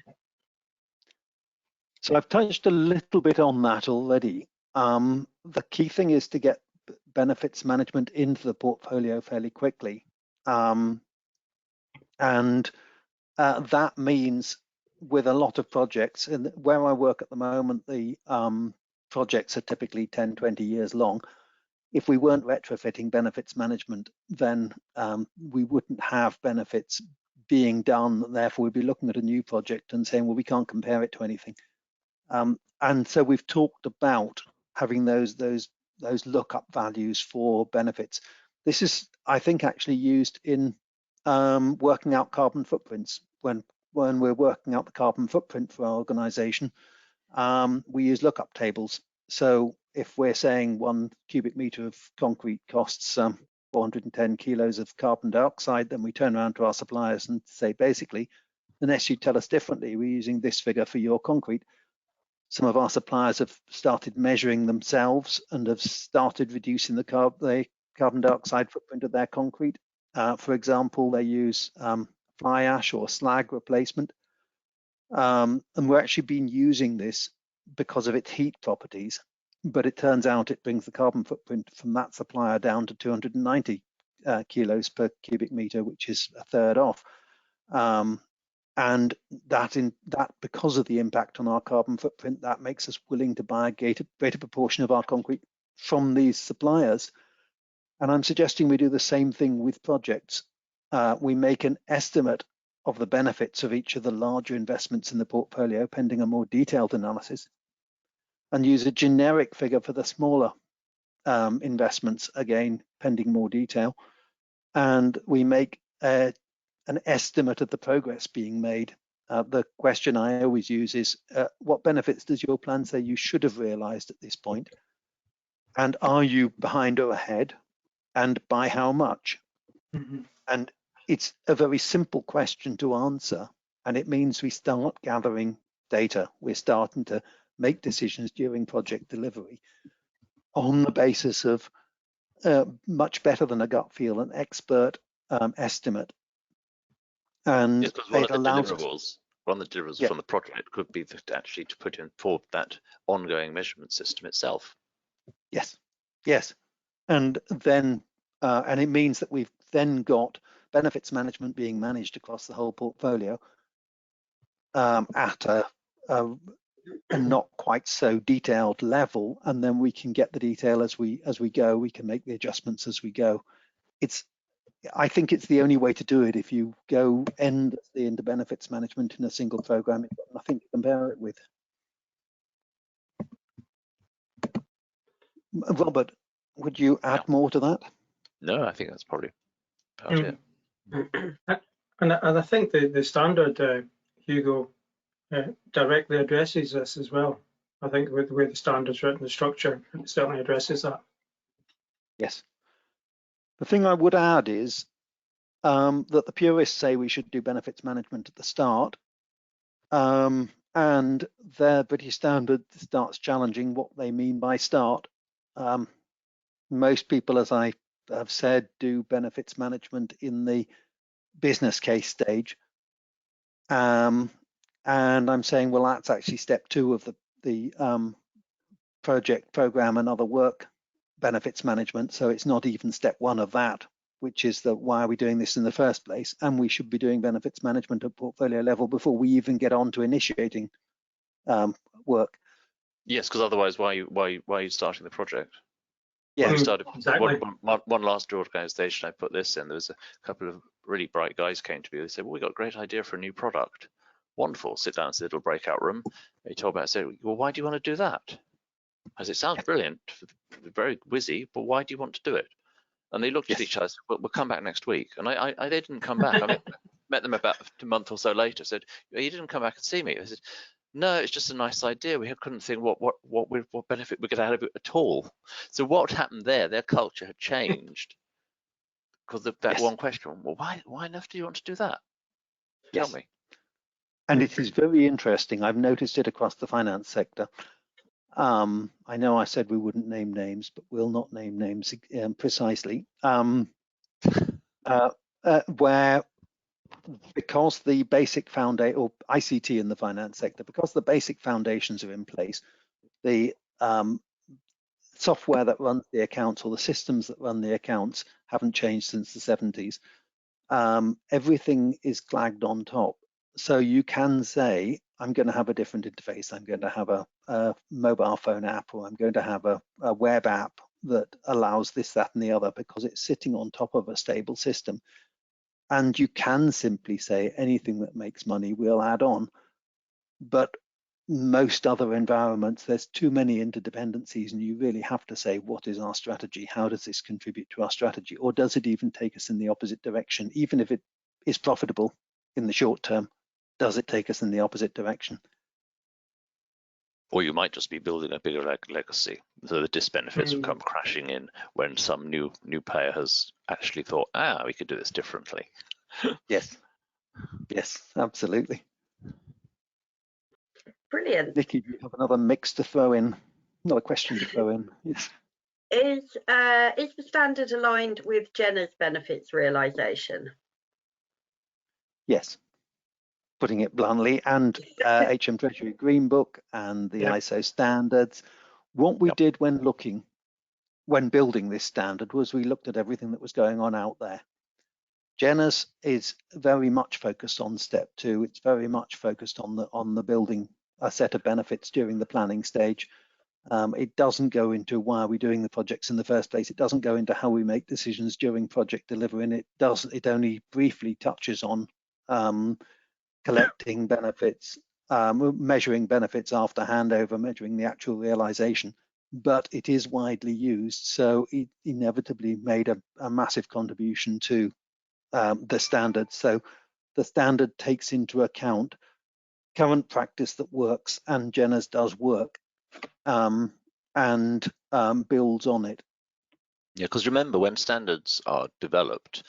So I've touched a little bit on that already. The key thing is to get benefits management into the portfolio fairly quickly. And that means with a lot of projects, and where I work at the moment, the projects are typically 10, 20 years long. If we weren't retrofitting benefits management, then we wouldn't have benefits being done. Therefore, we'd be looking at a new project and saying, well, we can't compare it to anything. And so we've talked about having those lookup values for benefits. This is, I think, actually used in working out carbon footprints. When we're working out the carbon footprint for our organization, we use lookup tables. So if we're saying 1 cubic meter of concrete costs 410 kilos of carbon dioxide, then we turn around to our suppliers and say, basically, unless you tell us differently, we're using this figure for your concrete. Some of our suppliers have started measuring themselves and have started reducing the carbon dioxide footprint of their concrete. For example, they use fly ash or slag replacement. And we're actually been using this because of its heat properties, but it turns out it brings the carbon footprint from that supplier down to 290 kilos per cubic meter, which is a third off. And that because of the impact on our carbon footprint, that makes us willing to buy a greater proportion of our concrete from these suppliers. And I'm suggesting we do the same thing with projects. We make an estimate of the benefits of each of the larger investments in the portfolio, pending a more detailed analysis, and use a generic figure for the smaller investments, again, pending more detail. And we make an estimate of the progress being made. The question I always use is, what benefits does your plan say you should have realized at this point? And are you behind or ahead? And by how much? Mm-hmm. And it's a very simple question to answer. And it means we start gathering data. We're starting to make decisions during project delivery on the basis of much better than a gut feel, an expert estimate. And yes, one of the deliverables yeah. from the project could be actually to put in for that ongoing measurement system itself. Yes, yes. And then And it means that we've then got benefits management being managed across the whole portfolio at a not quite so detailed level, and then we can get the detail as we go. We can make the adjustments as we go. I think it's the only way to do it. If you go endlessly into benefits management in a single program, you've got nothing to compare it with. Robert, would you add more to that? No, I think that's probably about it. And I think the standard, Hugo, directly addresses this as well. I think with the way the standard's written, the structure, it certainly addresses that. Yes. The thing I would add is that the purists say we should do benefits management at the start, and their British Standard starts challenging what they mean by start. Most people, as I have said, do benefits management in the business case stage. And I'm saying, well, that's actually step 2 of the project, program, and other work benefits management. So it's not even step 1 of that, which is why are we doing this in the first place? And we should be doing benefits management at portfolio level before we even get on to initiating work. Yes, because otherwise, why are you starting the project? Yeah, we started exactly. one last organisation. I put this in. There was a couple of really bright guys came to me. They said, "Well, we got a great idea for a new product." Wonderful. Sit down in the little breakout room. They told me. I said, "Well, why do you want to do that?" I said, "It sounds brilliant, very whizzy, but why do you want to do it?" And they looked at each other. Well, we'll come back next week. And they didn't come back. I met them about a month or so later. Said, "You didn't come back and see me." I said, "No, it's just a nice idea. We couldn't think what benefit we could out of it at all." So what happened there? Their culture had changed because of that one question. Well, why on earth do you want to do that? Tell me. And it is very interesting. I've noticed it across the finance sector. I know I said we wouldn't name names, but we'll not name names precisely. Where because the basic foundation, or ICT in the finance sector, because the basic foundations are in place, the software that runs the accounts or the systems that run the accounts haven't changed since the 70s. Everything is flagged on top. So you can say, I'm going to have a different interface. I'm going to have a mobile phone app, or I'm going to have a web app that allows this, that, and the other, because it's sitting on top of a stable system. And you can simply say anything that makes money we'll add on. But most other environments, there's too many interdependencies, and you really have to say, what is our strategy? How does this contribute to our strategy? Or does it even take us in the opposite direction? Even if it is profitable in the short term, does it take us in the opposite direction? Or you might just be building a bigger legacy. So the disbenefits will come crashing in when some new player has actually thought, we could do this differently. Yes, absolutely. Brilliant. Nikki, do you have another mix to throw in? Not a question to throw in. Is the standard aligned with Jenna's benefits realisation? Yes, putting it bluntly, and HM Treasury Green Book and the ISO standards. What we did when building this standard was we looked at everything that was going on out there. Jenna's is very much focused on step 2. It's very much focused on the building a set of benefits during the planning stage. It doesn't go into why are we doing the projects in the first place. It doesn't go into how we make decisions during project delivery, and it only briefly touches on collecting benefits, measuring benefits after handover, measuring the actual realization. But it is widely used, so it inevitably made a massive contribution to the standard. So the standard takes into account current practice that works, and Jenna's does work, and builds on it. Yeah, because remember, when standards are developed,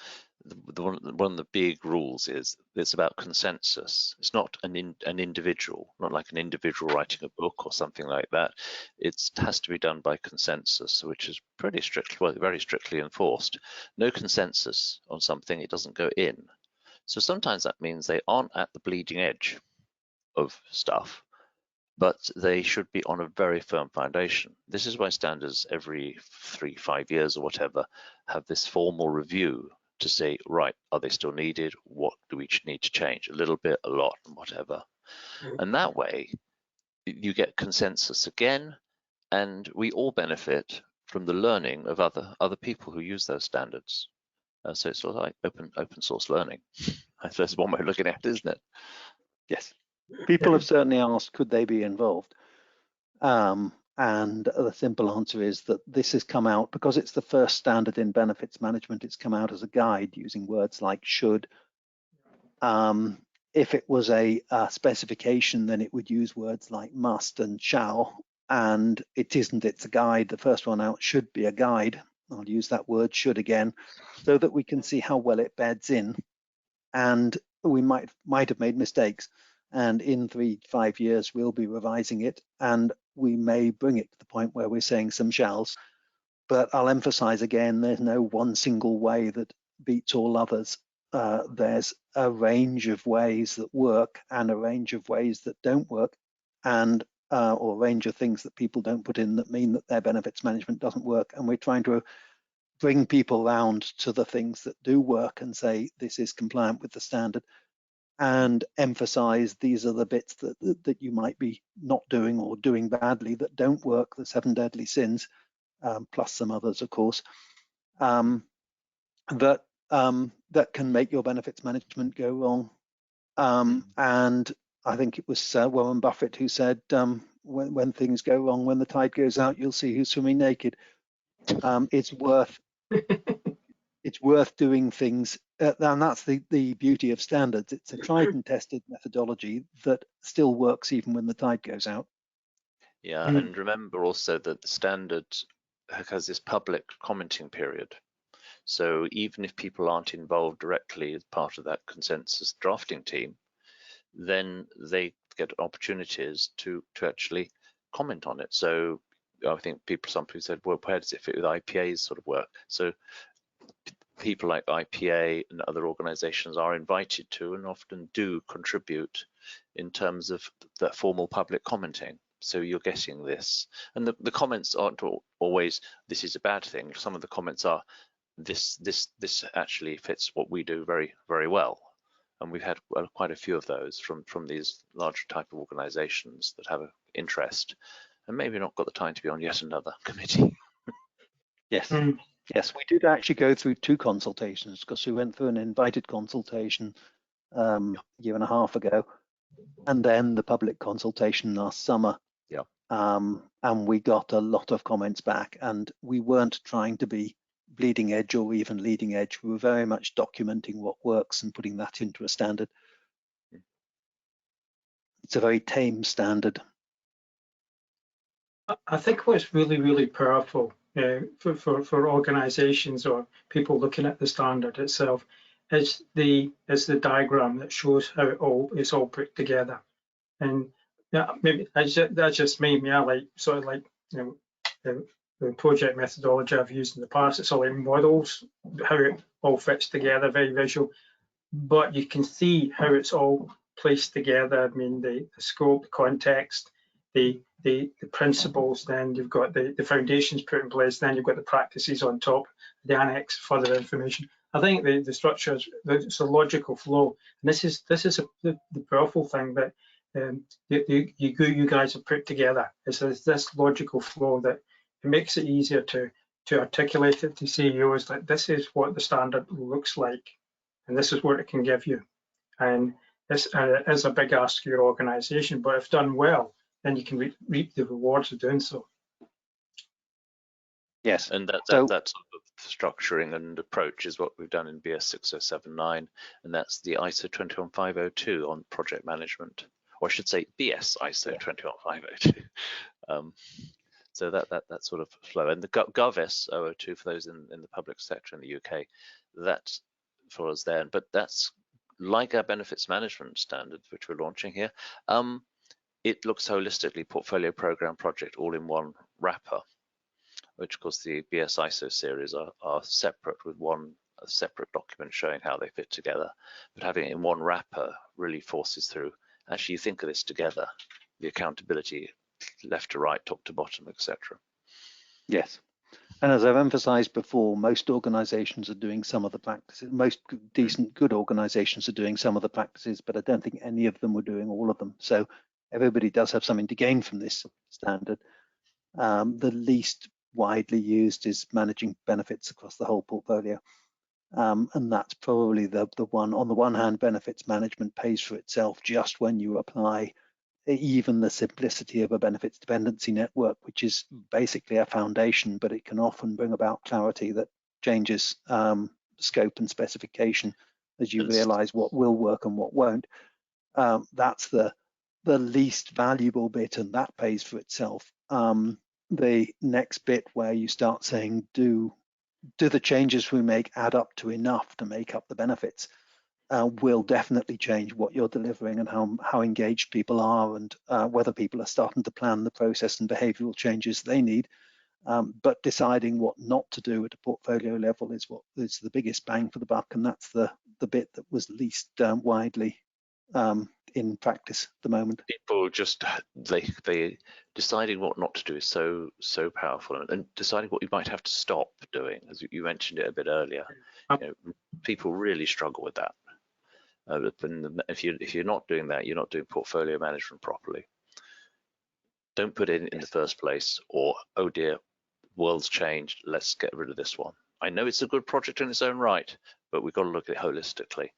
one of the big rules is it's about consensus. It's not an individual, not like an individual writing a book or something like that. It has to be done by consensus, which is pretty strictly, well, very strictly enforced. No consensus on something, it doesn't go in. So sometimes that means they aren't at the bleeding edge of stuff, but they should be on a very firm foundation. This is why standards every 3-5 years or whatever have this formal review to say, right, are they still needed? What do we each need to change? A little bit, a lot, and whatever. And that way, you get consensus again, and we all benefit from the learning of other people who use those standards. So it's sort of like open source learning. I suppose that's one way of looking at it, isn't it? Yes. People have certainly asked, could they be involved? And the simple answer is that this has come out because it's the first standard in benefits management. It's come out as a guide using words like should. If it was a specification, then it would use words like must and shall, and it isn't. It's a guide. The first one out should be a guide. I'll use that word should again, so that we can see how well it beds in. And we might have made mistakes, and in 3-5 years we'll be revising it, and we may bring it to the point where we're saying some shalls. But I'll emphasize again, there's no one single way that beats all others. There's a range of ways that work and a range of ways that don't work, and or a range of things that people don't put in that mean that their benefits management doesn't work. And we're trying to bring people round to the things that do work and say this is compliant with the standard, and emphasize these are the bits that you might be not doing or doing badly that don't work, the 7 deadly sins, plus some others, of course, that can make your benefits management go wrong. And I think it was Warren Buffett who said, when things go wrong, when the tide goes out, you'll see who's swimming naked. It's worth doing things, and that's the beauty of standards. It's a tried and tested methodology that still works even when the tide goes out. Yeah, and remember also that the standard has this public commenting period. So even if people aren't involved directly as part of that consensus drafting team, then they get opportunities to actually comment on it. So I think some people said, well, where does it fit with IPA's sort of work? So people like IPA and other organizations are invited to and often do contribute in terms of that formal public commenting. So you're getting this, and the comments aren't always this is a bad thing. Some of the comments are this actually fits what we do very, very well, and we've had quite a few of those from these larger type of organizations that have an interest and maybe not got the time to be on yet another committee. Yes. Yes, we did actually go through 2 consultations because we went through an invited consultation a year and a half ago, and then the public consultation last summer. Yeah. And we got a lot of comments back, and we weren't trying to be bleeding edge or even leading edge. We were very much documenting what works and putting that into a standard. It's a very tame standard. I think what's really, really powerful for organizations or people looking at the standard itself is the diagram that shows how it's all put together. And yeah, maybe that's just me. I like sort of like, you know, the project methodology I've used in the past. It's all like models, how it all fits together, very visual. But you can see how it's all placed together. I mean, the scope, the context, the principles, then you've got the foundations put in place, then you've got the practices on top, the annex, further information. I think the structure it's a logical flow. And this is the powerful thing that you guys have put together. It's this logical flow that it makes it easier to articulate it to CEOs that this is what the standard looks like, and this is what it can give you. And this is a big ask to your organization, but if done well, then you can reap the rewards of doing so. Yes. And that sort of structuring and approach is what we've done in BS 6079, and that's the ISO 21502 on project management, or I should say BS ISO 21502. So that sort of flow, and the GovS 002 for those in the public sector in the UK, that follows there. But that's like our benefits management standard, which we're launching here. It looks holistically, portfolio, program, project, all in one wrapper, which of course the BS ISO series are separate with a separate document showing how they fit together. But having it in one wrapper really forces through, actually you think of this together. the accountability left to right, top to bottom, etc. Yes. And as I've emphasized before, most organizations are doing some of the practices, most decent, good organizations are doing some of the practices, but I don't think any of them were doing all of them. So everybody does have something to gain from this standard. The least widely used is managing benefits across the whole portfolio. And that's probably the one. On the one hand, benefits management pays for itself just when you apply even the simplicity of a benefits dependency network, which is basically a foundation, but it can often bring about clarity that changes scope and specification as you realize what will work and what won't. That's the least valuable bit, and that pays for itself. The next bit where you start saying, do the changes we make add up to enough to make up the benefits? Will definitely change what you're delivering and how engaged people are, and whether people are starting to plan the process and behavioral changes they need. But deciding what not to do at a portfolio level is what is the biggest bang for the buck, and that's the bit that was least widely in practice at the moment. People just they deciding what not to do is so powerful, and deciding what you might have to stop doing, as you mentioned it a bit earlier. You know, people really struggle with that. If you're not doing that, you're not doing portfolio management properly. Don't put it in the first place, or oh dear, world's changed, let's get rid of this one. I know it's a good project in its own right, but we've got to look at it holistically.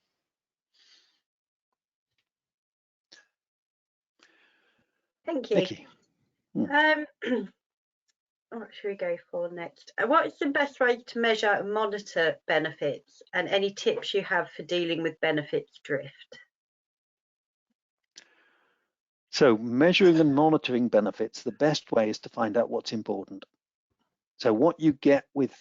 Thank you. Thank you. What should we go for next? What is the best way to measure and monitor benefits, and any tips you have for dealing with benefits drift? So measuring and monitoring benefits, the best way is to find out what's important. So what you get with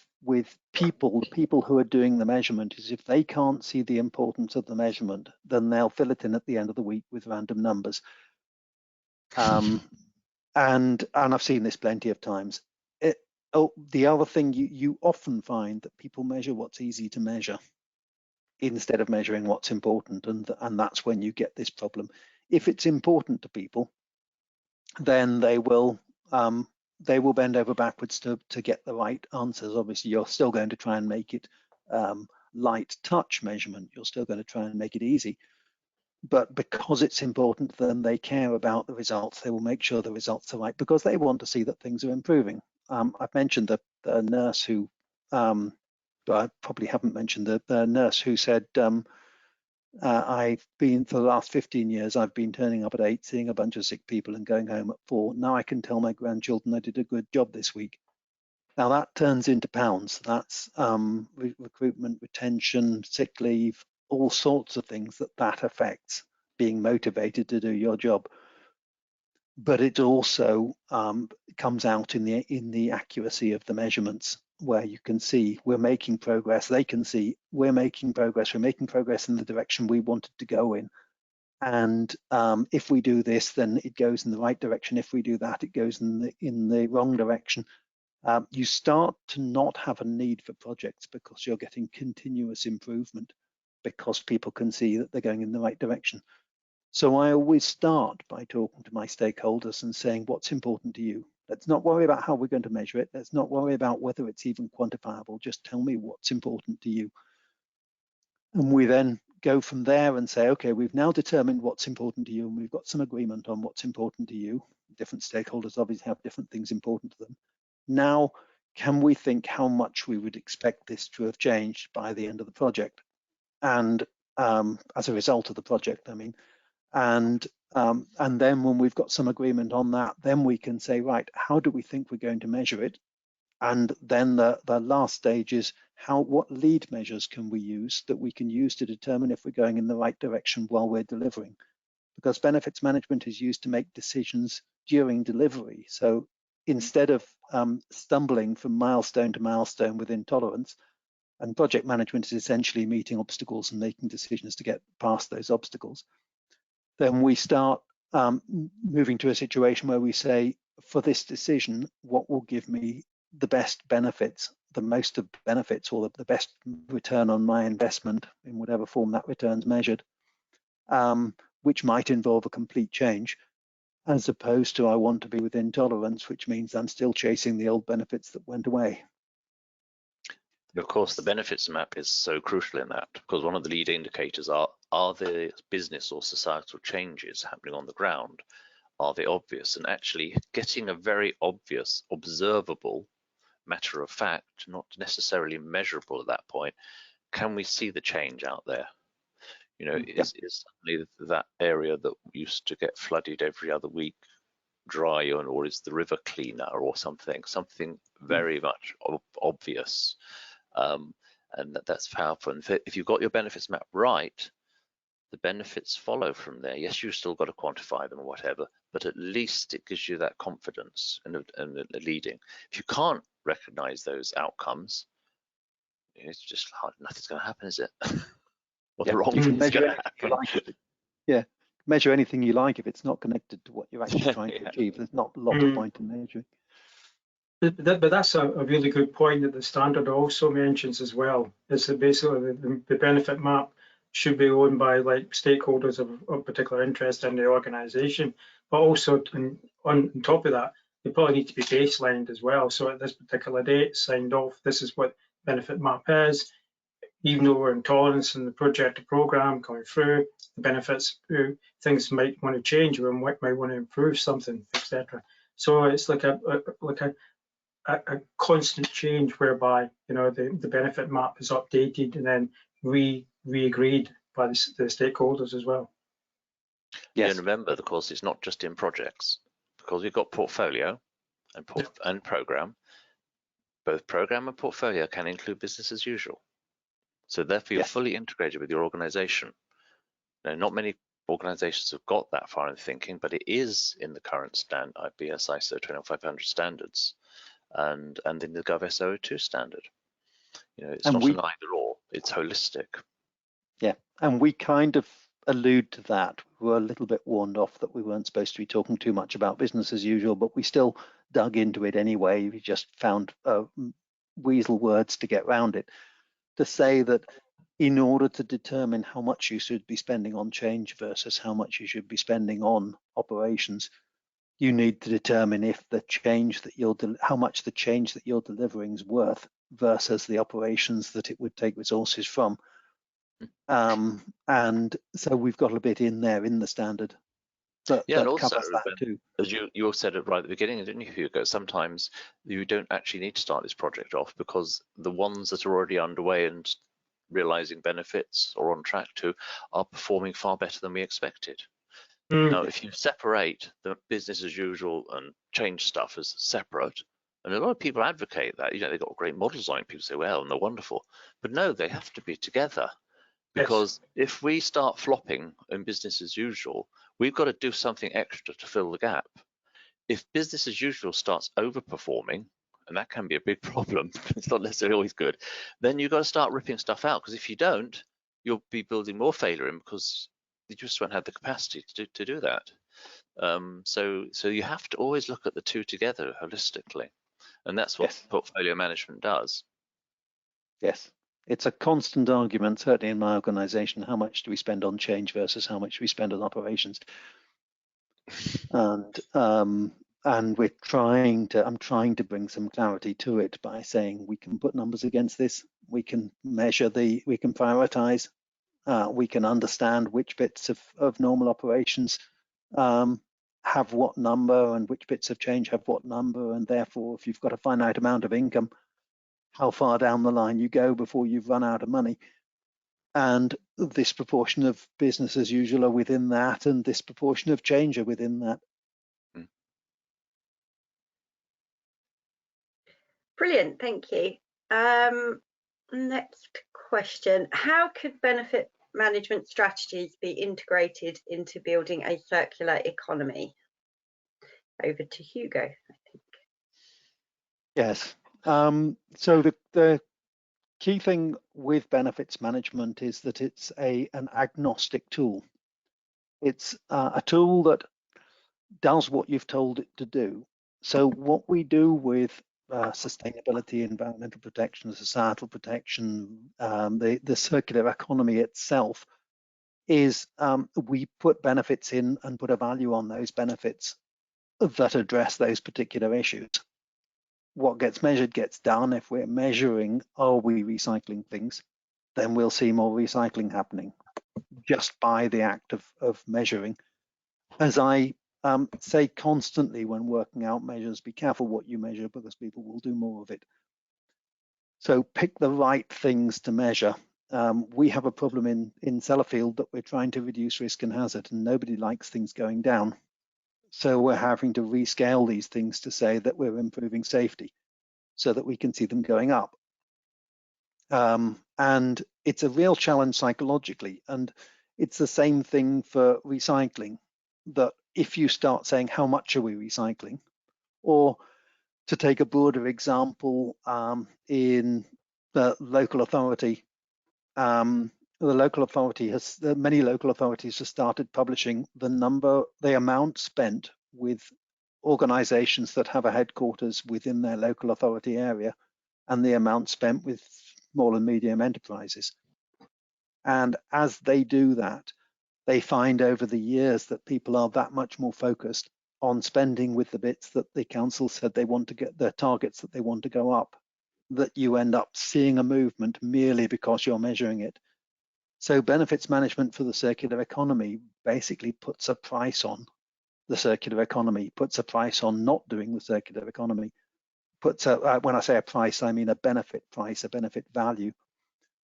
people, the people who are doing the measurement, is if they can't see the importance of the measurement, then they'll fill it in at the end of the week with random numbers. And I've seen this plenty of times. The other thing, you often find that people measure what's easy to measure instead of measuring what's important, and that's when you get this problem. If it's important to people, then they will bend over backwards to get the right answers. Obviously, you're still going to try and make it light touch measurement. You're still going to try and make it easy. But because it's important to them, they care about the results. They will make sure the results are right because they want to see that things are improving. I've mentioned the nurse who, but I probably haven't mentioned the nurse who said, I've been, for the last 15 years, I've been turning up at 8, seeing a bunch of sick people and going home at 4. Now I can tell my grandchildren I did a good job this week. Now that turns into pounds. That's recruitment, retention, sick leave, all sorts of things that affects being motivated to do your job. But it also comes out in the accuracy of the measurements, where you can see we're making progress. They can see we're making progress. We're making progress in the direction we wanted to go in. And if we do this, then it goes in the right direction. If we do that, it goes in the wrong direction. You start to not have a need for projects because you're getting continuous improvement, because people can see that they're going in the right direction. So I always start by talking to my stakeholders and saying, what's important to you? Let's not worry about how we're going to measure it. Let's not worry about whether it's even quantifiable. Just tell me what's important to you. And we then go from there and say, okay, we've now determined what's important to you, and we've got some agreement on what's important to you. Different stakeholders obviously have different things important to them. Now, can we think how much we would expect this to have changed by the end of the project? And as a result of the project, I mean, and then when we've got some agreement on that, then we can say, right, how do we think we're going to measure it? And then the last stage is what lead measures can we use that we can use to determine if we're going in the right direction while we're delivering? Because benefits management is used to make decisions during delivery. So instead of stumbling from milestone to milestone within tolerance, and project management is essentially meeting obstacles and making decisions to get past those obstacles, then we start moving to a situation where we say, for this decision, what will give me the best benefits, the most of benefits, or the best return on my investment in whatever form that return's measured, which might involve a complete change. as opposed to I want to be within tolerance, which means I'm still chasing the old benefits that went away. Of course, the benefits map is so crucial in that, because one of the lead indicators are there business or societal changes happening on the ground? Are they obvious? And actually getting a very obvious, observable matter of fact, not necessarily measurable at that point, can we see the change out there? You know, is suddenly that area that used to get flooded every other week dry, or is the river cleaner or something very much obvious? And that's powerful. And if you've got your benefits map right, the benefits follow from there. Yes, you've still got to quantify them or whatever, but at least it gives you that confidence and leading. If you can't recognize those outcomes, it's just hard. Nothing's going to happen, is it? Or the wrong thing's going to happen. Yeah, measure anything you like. If it's not connected to what you're actually trying to achieve, there's not a lot of point in measuring. But that's a really good point that the standard also mentions as well. Is that basically the benefit map should be owned by like stakeholders of particular interest in the organisation, but also on top of that, they probably need to be baselined as well. So at this particular date, signed off, this is what benefit map is. Even though we're in tolerance in the project or program going through, the benefits, things might want to change, we might want to improve something, etc. So it's like a constant change whereby, you know, the benefit map is updated and then re-agreed by the stakeholders as well. Yes. And remember, of course, it's not just in projects, because we've got portfolio and program. Both program and portfolio can include business as usual. So therefore, you're fully integrated with your organization. Now, not many organizations have got that far in thinking, but it is in the current IBS ISO 21500 standards and in the GovSO2 standard. You know, it's not an either or, it's holistic. Yeah, and we kind of allude to that. We were a little bit warned off that we weren't supposed to be talking too much about business as usual, but we still dug into it anyway. We just found weasel words to get around it, to say that in order to determine how much you should be spending on change versus how much you should be spending on operations, you need to determine if the change that how much the change that you're delivering is worth versus the operations that it would take resources from. And so we've got a bit in there in the standard that also covers that too. As you said it right at the beginning, didn't you, Hugo? Sometimes you don't actually need to start this project off, because the ones that are already underway and realizing benefits or on track to are performing far better than we expected. Now, if you separate the business as usual and change stuff as separate, and a lot of people advocate that, you know, they've got great models on it, people say, well, and they're wonderful, but no, they have to be together, because if we start flopping in business as usual, we've got to do something extra to fill the gap. If business as usual starts overperforming, and that can be a big problem, it's not necessarily always good, then you've got to start ripping stuff out, because if you don't, you'll be building more failure in, because you just won't have the capacity to do that. So you have to always look at the two together holistically, and that's what portfolio management does. Yes, it's a constant argument, certainly in my organization, how much do we spend on change versus how much we spend on operations. And we're I'm trying to bring some clarity to it by saying we can put numbers against this, we can measure we can prioritize, we can understand which bits of normal operations have what number and which bits of change have what number, and therefore if you've got a finite amount of income, how far down the line you go before you've run out of money. And this proportion of business as usual are within that, and this proportion of change are within that. Brilliant, thank you. Next question. How could benefit management strategies be integrated into building a circular economy? Over to Hugo, I think. Yes. So the key thing with benefits management is that it's an agnostic tool. It's a tool that does what you've told it to do. So what we do with sustainability, environmental protection, societal protection, the circular economy itself is we put benefits in and put a value on those benefits that address those particular issues. What gets measured gets done. If we're measuring, are we recycling things, then we'll see more recycling happening just by the act of measuring. As I say constantly when working out measures, be careful what you measure because people will do more of it. So pick the right things to measure. We have a problem in Sellafield that we're trying to reduce risk and hazard, and nobody likes things going down. So we're having to rescale these things to say that we're improving safety so that we can see them going up. And it's a real challenge psychologically. And it's the same thing for recycling, that if you start saying, how much are we recycling? Or to take a broader example, in the local authority, many local authorities have started publishing the amount spent with organizations that have a headquarters within their local authority area and the amount spent with small and medium enterprises. And as they do that, they find over the years that people are that much more focused on spending with the bits that the council said they want to get, the targets that they want to go up, that you end up seeing a movement merely because you're measuring it. So benefits management for the circular economy basically puts a price on the circular economy, puts a price on not doing the circular economy, puts a, when I say a price, I mean a benefit price, a benefit value.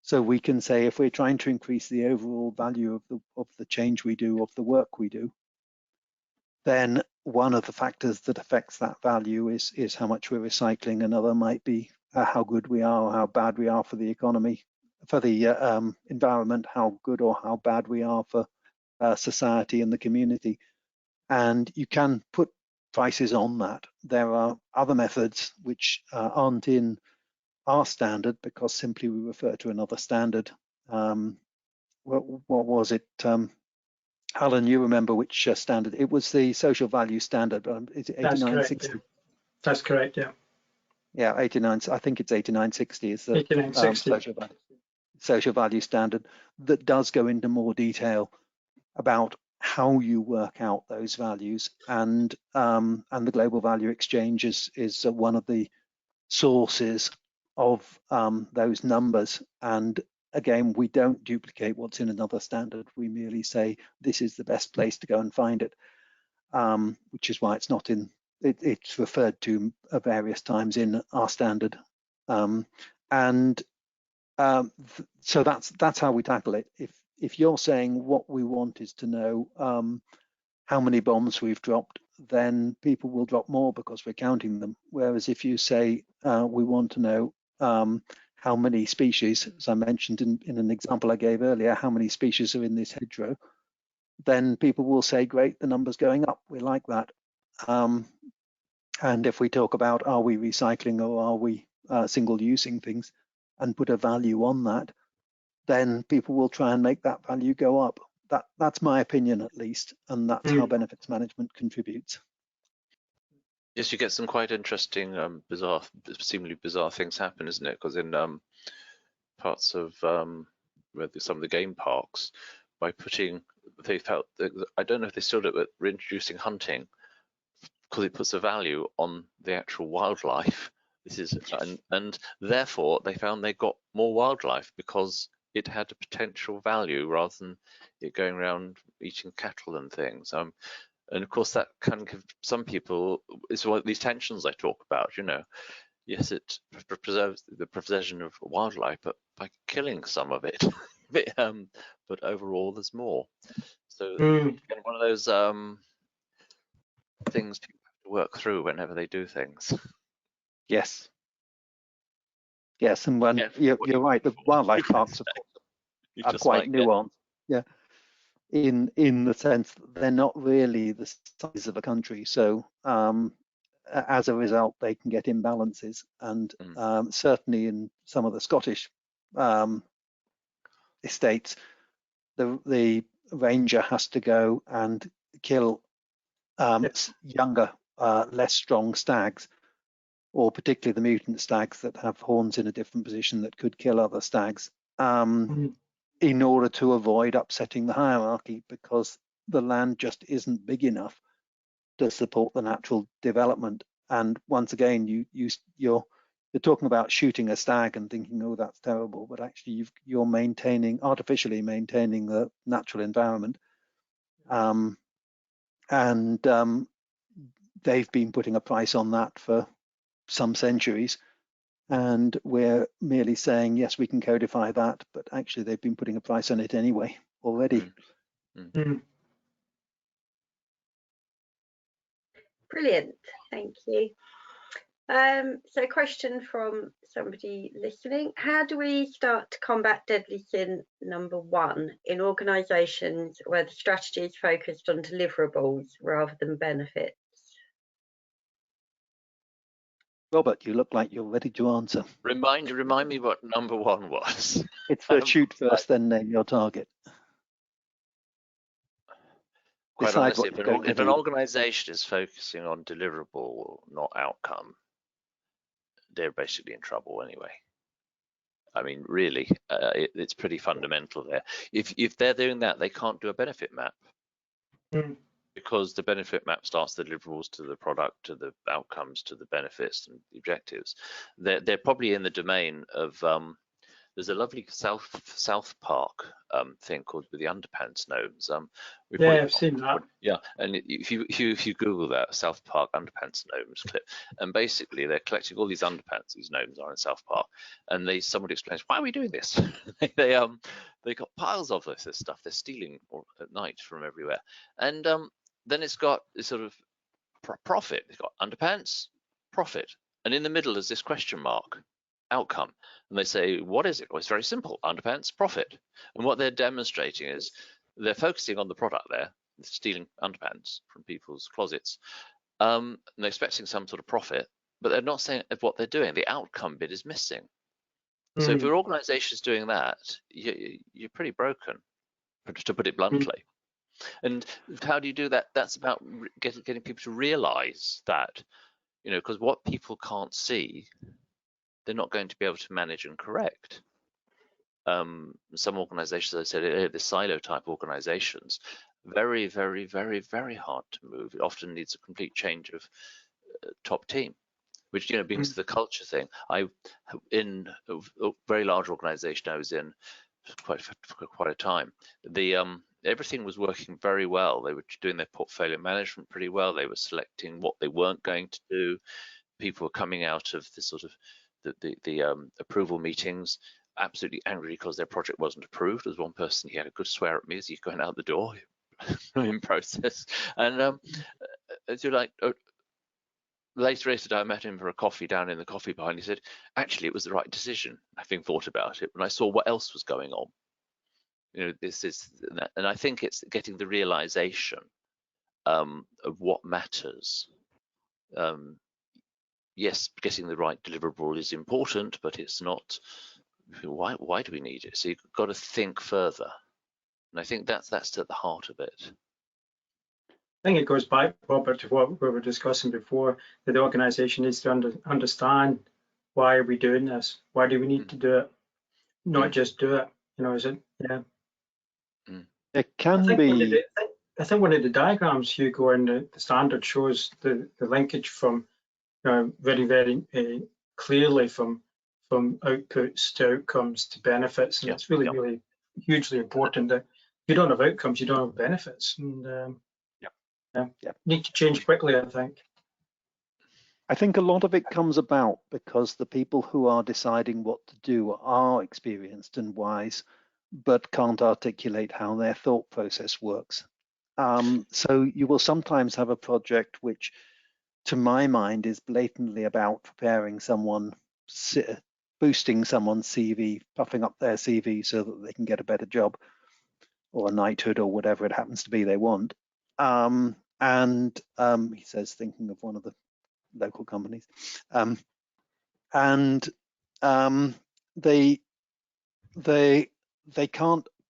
So we can say if we're trying to increase the overall value of the change we do, of the work we do, then one of the factors that affects that value is how much we're recycling. Another might be how good we are or how bad we are for the economy, for the environment, how good or how bad we are for society and the community. And you can put prices on that. There are other methods which aren't in our standard because simply we refer to another standard. What was it? Alan, you remember which standard? It was the social value standard. Is it 8960? Yeah. That's correct, yeah. Yeah, 89. I think it's 8960 is the 8960. Social value standard that does go into more detail about how you work out those values, and the Global Value Exchange is one of the sources of those numbers. And again, we don't duplicate what's in another standard. We merely say this is the best place to go and find it, which is why it's not in. It's referred to various times in our standard, so that's how we tackle it. If you're saying what we want is to know how many bombs we've dropped, then people will drop more because we're counting them. Whereas if you say we want to know how many species, as I mentioned in an example I gave earlier, how many species are in this hedgerow, then people will say, great, the number's going up, we like that. And if we talk about are we recycling or are we single using things and put a value on that, then people will try and make that value go up. That's my opinion, at least, and that's how benefits management contributes. Yes, you get some quite interesting, bizarre, seemingly bizarre things happen, isn't it? Because in parts of where some of the game parks, by putting, they felt that, I don't know if they still do it, but reintroducing hunting, because it puts a value on the actual wildlife. This is, and therefore they found they got more wildlife because it had a potential value rather than it going around eating cattle and things. And of course that can give some people, it's one of these tensions I talk about, you know. Yes, it preserves the preservation of wildlife, but by killing some of it, but overall there's more. So one of those things people have to work through whenever they do things. Yes. Yes, and when you're right, the wildlife parks are quite nuanced. Yeah. In the sense that they're not really the size of a country, so as a result they can get imbalances, and certainly in some of the Scottish estates, the ranger has to go and kill younger, less strong stags, or particularly the mutant stags that have horns in a different position that could kill other stags. in order to avoid upsetting the hierarchy, because the land just isn't big enough to support the natural development. And once again, you're talking about shooting a stag and thinking, oh, that's terrible, but actually you're artificially maintaining the natural environment. They've been putting a price on that for some centuries, and we're merely saying, yes, we can codify that, but actually they've been putting a price on it anyway already. Brilliant, thank you. So a question from somebody listening: how do we start to combat deadly sin number 1 in organisations where the strategy is focused on deliverables rather than benefits? Robert, you look like you're ready to answer. Remind me what number 1 was. It's the shoot first, then name your target. Quite honestly, if an organisation is focusing on deliverable, not outcome, they're basically in trouble anyway. I mean, really, it's pretty fundamental there. If they're doing that, they can't do a benefit map, because the benefit map starts the deliverables to the product, to the outcomes, to the benefits and the objectives. They're probably in the domain of there's a lovely South Park thing called the Underpants Gnomes. Yeah, I've seen that. Yeah, and if you Google that South Park Underpants Gnomes clip, and basically they're collecting all these underpants these gnomes are in South Park, and somebody explains, why are we doing this? they got piles of this stuff they're stealing at night from everywhere, and then it's got this sort of profit. It's got underpants, profit, and in the middle is this question mark, outcome. And they say, what is it? Well, it's very simple, underpants, profit. And what they're demonstrating is they're focusing on the product there, stealing underpants from people's closets, and they're expecting some sort of profit, but they're not saying what they're doing. The outcome bit is missing. So if your organization is doing that, you're pretty broken, to put it bluntly. And how do you do that? That's about getting people to realize that, because what people can't see, they're not going to be able to manage and correct. Some organizations, as I said, the silo type organizations, very, very, very, very hard to move. It often needs a complete change of top team, which brings to the culture thing. In a very large organization I was in for quite a time, everything was working very well. They were doing their portfolio management pretty well. They were selecting what they weren't going to do. People were coming out of this sort of the approval meetings absolutely angry because their project wasn't approved. There's one person, he had a good swear at me as he's going out the door in process. And as you're like, later I met him for a coffee down in the coffee bar, and he said, actually, it was the right decision, having thought about it, when I saw what else was going on. This is, and I think it's getting the realization of what matters. Yes, getting the right deliverable is important, but it's not, why do we need it? So you've got to think further. And I think that's at the heart of it. I think it goes back, Robert, to what we were discussing before, that the organisation needs to understand, why are we doing this? Why do we need to do it? Not just do it, is it? Yeah. It can be. I think one of the diagrams, Hugo, in the standard shows the linkage from very, very clearly from outputs to outcomes to benefits, and it's really, really hugely important that if you don't have outcomes, you don't have benefits, and need to change quickly, I think. I think a lot of it comes about because the people who are deciding what to do are experienced and wise, but can't articulate how their thought process works. So you will sometimes have a project which, to my mind, is blatantly about preparing someone, boosting someone's CV, puffing up their CV so that they can get a better job or a knighthood or whatever it happens to be they want. He says, thinking of one of the local companies,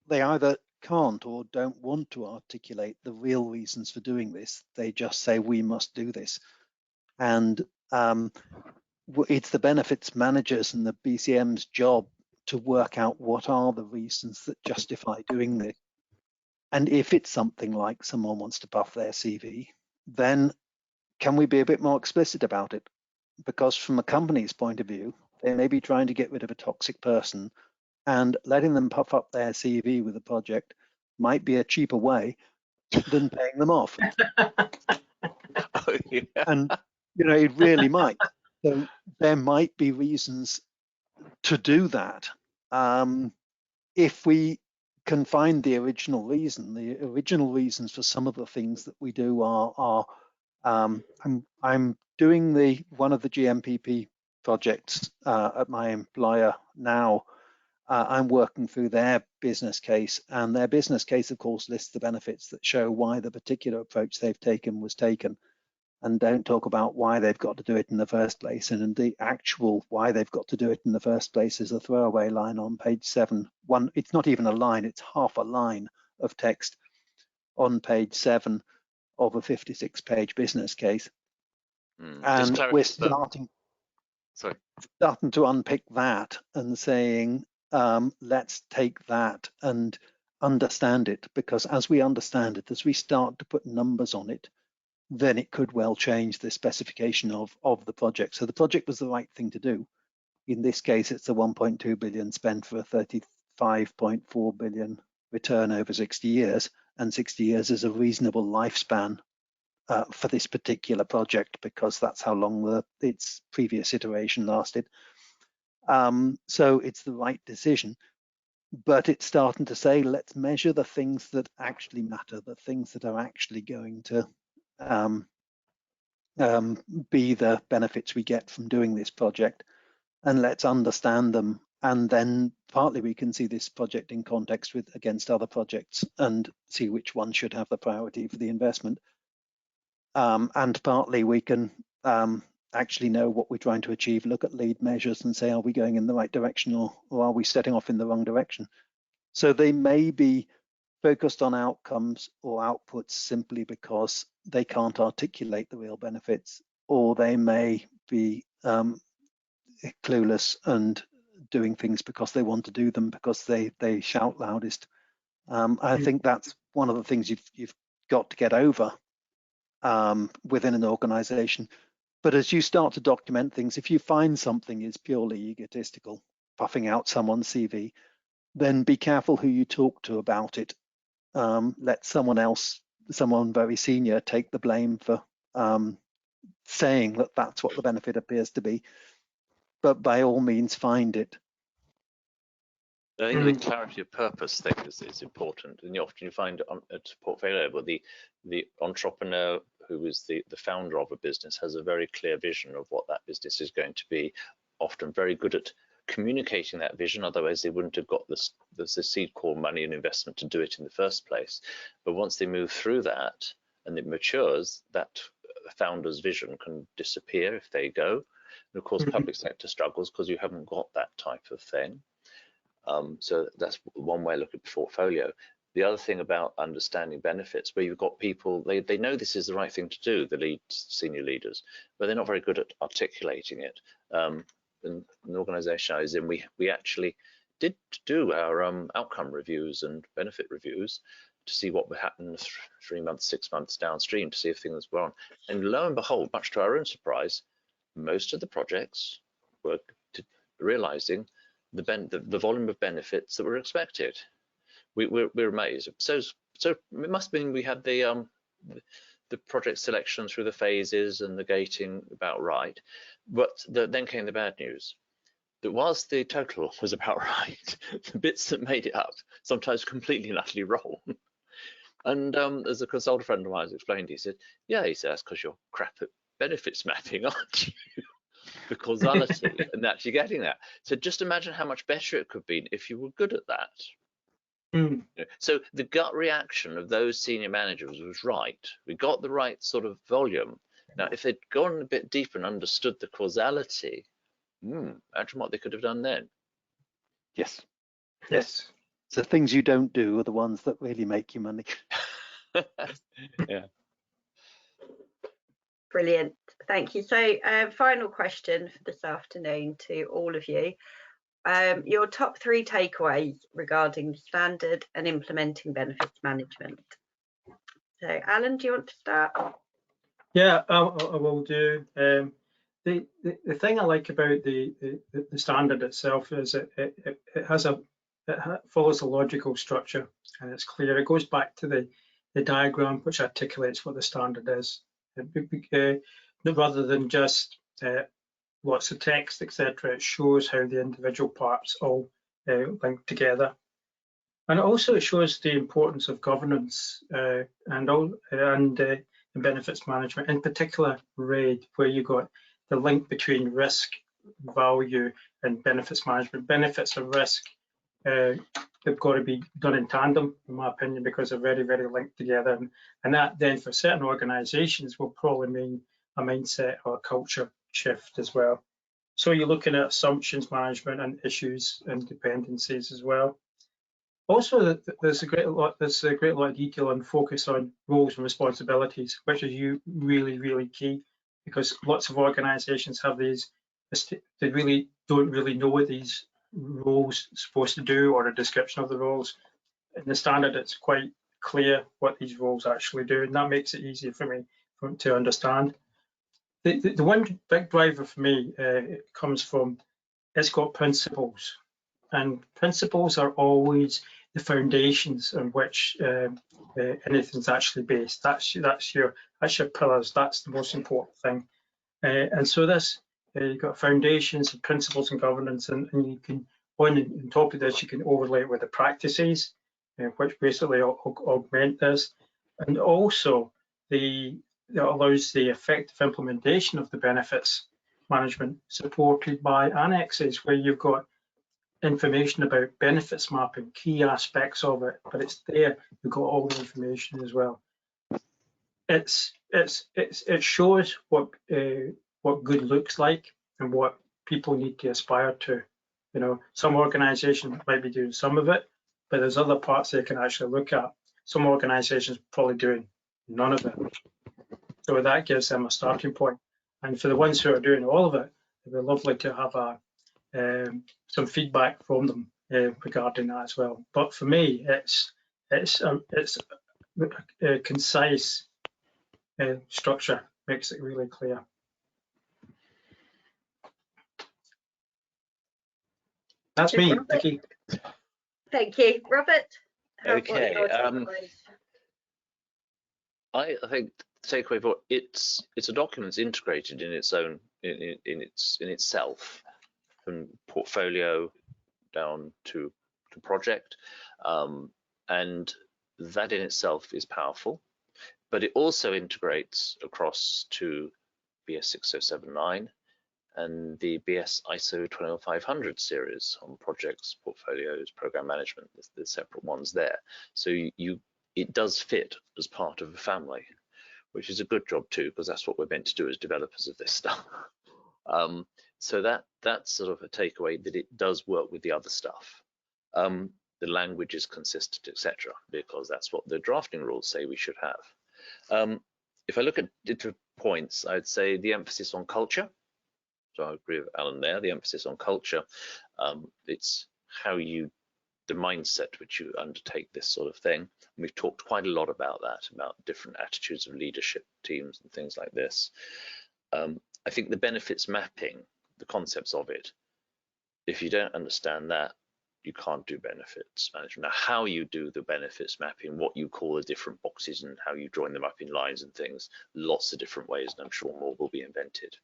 they either can't or don't want to articulate the real reasons for doing this. They just say, we must do this. And it's the benefits managers and the BCM's job to work out what are the reasons that justify doing this. And if it's something like someone wants to buff their CV, then can we be a bit more explicit about it? Because from a company's point of view, they may be trying to get rid of a toxic person, and letting them puff up their CV with a project might be a cheaper way than paying them off. Oh, yeah. And, you know, it really might. So there might be reasons to do that. If we can find the original reasons for some of the things that we do are I'm doing one of the GMPP projects at my employer now. I'm working through their business case, and their business case, of course, lists the benefits that show why the particular approach they've taken was taken, and don't talk about why they've got to do it in the first place. And the actual why they've got to do it in the first place is a throwaway line on page 7. It's not even a line, it's half a line of text on page 7 of a 56-page business case. And we're starting to unpick that and saying, let's take that and understand it, because as we understand it, as we start to put numbers on it, then it could well change the specification of the project. So the project was the right thing to do. In this case, it's a 1.2 billion spent for a 35.4 billion return over 60 years, and 60 years is a reasonable lifespan for this particular project, because that's how long its previous iteration lasted. So it's the right decision, but it's starting to say, let's measure the things that actually matter, the things that are actually going to be the benefits we get from doing this project, and let's understand them. And then partly we can see this project in context against other projects and see which one should have the priority for the investment. And partly we can actually know what we're trying to achieve, look at lead measures and say, are we going in the right direction, or are we setting off in the wrong direction? So they may be focused on outcomes or outputs simply because they can't articulate the real benefits, or they may be clueless and doing things because they want to do them, because they shout loudest. I think that's one of the things you've got to get over within an organization. But as you start to document things, if you find something is purely egotistical, puffing out someone's CV, then be careful who you talk to about it. Let someone very senior, take the blame for saying that that's what the benefit appears to be. But by all means, find it. I think the clarity of purpose thing is important, and often you find at portfolio, but the entrepreneur who is the founder of a business has a very clear vision of what that business is going to be, often very good at communicating that vision, otherwise they wouldn't have got the seed call money and investment to do it in the first place. But once they move through that and it matures, that founder's vision can disappear if they go. And of course, public sector struggles because you haven't got that type of thing. So that's one way to look at portfolio. The other thing about understanding benefits, where you've got people, they know this is the right thing to do, the senior leaders, but they're not very good at articulating it. In an organization I was in, we actually did do our outcome reviews and benefit reviews to see what would happen 3 months, 6 months downstream, to see if things were on. And lo and behold, much to our own surprise, most of the projects were realizing the volume of benefits that were expected. We're amazed. So it must mean we had the project selection through the phases and the gating about right. But then came the bad news. That whilst the total was about right, the bits that made it up sometimes completely and utterly wrong. And as a consultant friend of mine explained, he said, yeah, he said, that's because you're crap at benefits mapping, aren't you? The causality and actually getting that. So just imagine how much better it could be if you were good at that. So the gut reaction of those senior managers was right. We got the right sort of volume. Now, if they'd gone a bit deeper and understood the causality, imagine what they could have done then. Yes. So things you don't do are the ones that really make you money. Yeah. Brilliant. Thank you. So final question for this afternoon to all of you. Your top 3 takeaways regarding the standard and implementing benefits management. So Alan, do you want to start? Yeah, I will do. The thing I like about the standard itself is it follows a logical structure, and it's clear. It goes back to the diagram which articulates what the standard is, rather than just lots of text, etc. It shows how the individual parts all link together, and also it shows the importance of governance and benefits management, in particular RAID, where you got the link between risk, value, and benefits management. Benefits and risk, they've got to be done in tandem, in my opinion, because they're very, very linked together. And that then for certain organizations will probably mean a mindset or a culture shift as well. So you're looking at assumptions management and issues and dependencies as well. Also, there's a great lot of detail and focus on roles and responsibilities, which is really, really key, because lots of organizations have these, they really don't really know what these roles are supposed to do or a description of the roles. In the standard, it's quite clear what these roles actually do, and that makes it easier for me to understand. The one big driver for me comes from, it's got principles. And principles are always the foundations on which anything's actually based. That's your pillars. That's the most important thing. And so this, you've got foundations and principles and governance, and you can, on top of this, you can overlay it with the practices, which basically augment this, and also that allows the effective implementation of the benefits management supported by annexes, where you've got information about benefits mapping, key aspects of it, but it's there. You've got all the information as well. It shows what good looks like and what people need to aspire to. You know, some organisations might be doing some of it, but there's other parts they can actually look at. Some organisations probably doing none of it. So that gives them a starting point. And for the ones who are doing all of it, it'd be lovely to have some feedback from them regarding that as well. But for me, it's a concise structure, makes it really clear. That's me, Vicky. Thank you, Robert. Okay. I think the takeaway for it's a document that's integrated in its own in itself, from portfolio down to project, and that in itself is powerful. But it also integrates across to BS 6079 and the BS ISO 20500 series on projects, portfolios, program management. There's separate ones there. So it does fit as part of a family, which is a good job too, because that's what we're meant to do as developers of this stuff. So that's sort of a takeaway, that it does work with the other stuff. The language is consistent, etc., because that's what the drafting rules say we should have. If I look at different points, I'd say the emphasis on culture. So I agree with Alan there, the emphasis on culture. It's how the mindset which you undertake this sort of thing. And we've talked quite a lot about that, about different attitudes of leadership teams and things like this. I think the benefits mapping, the concepts of it, if you don't understand that, you can't do benefits management. Now, how you do the benefits mapping, what you call the different boxes and how you join them up in lines and things, lots of different ways, and I'm sure more will be invented.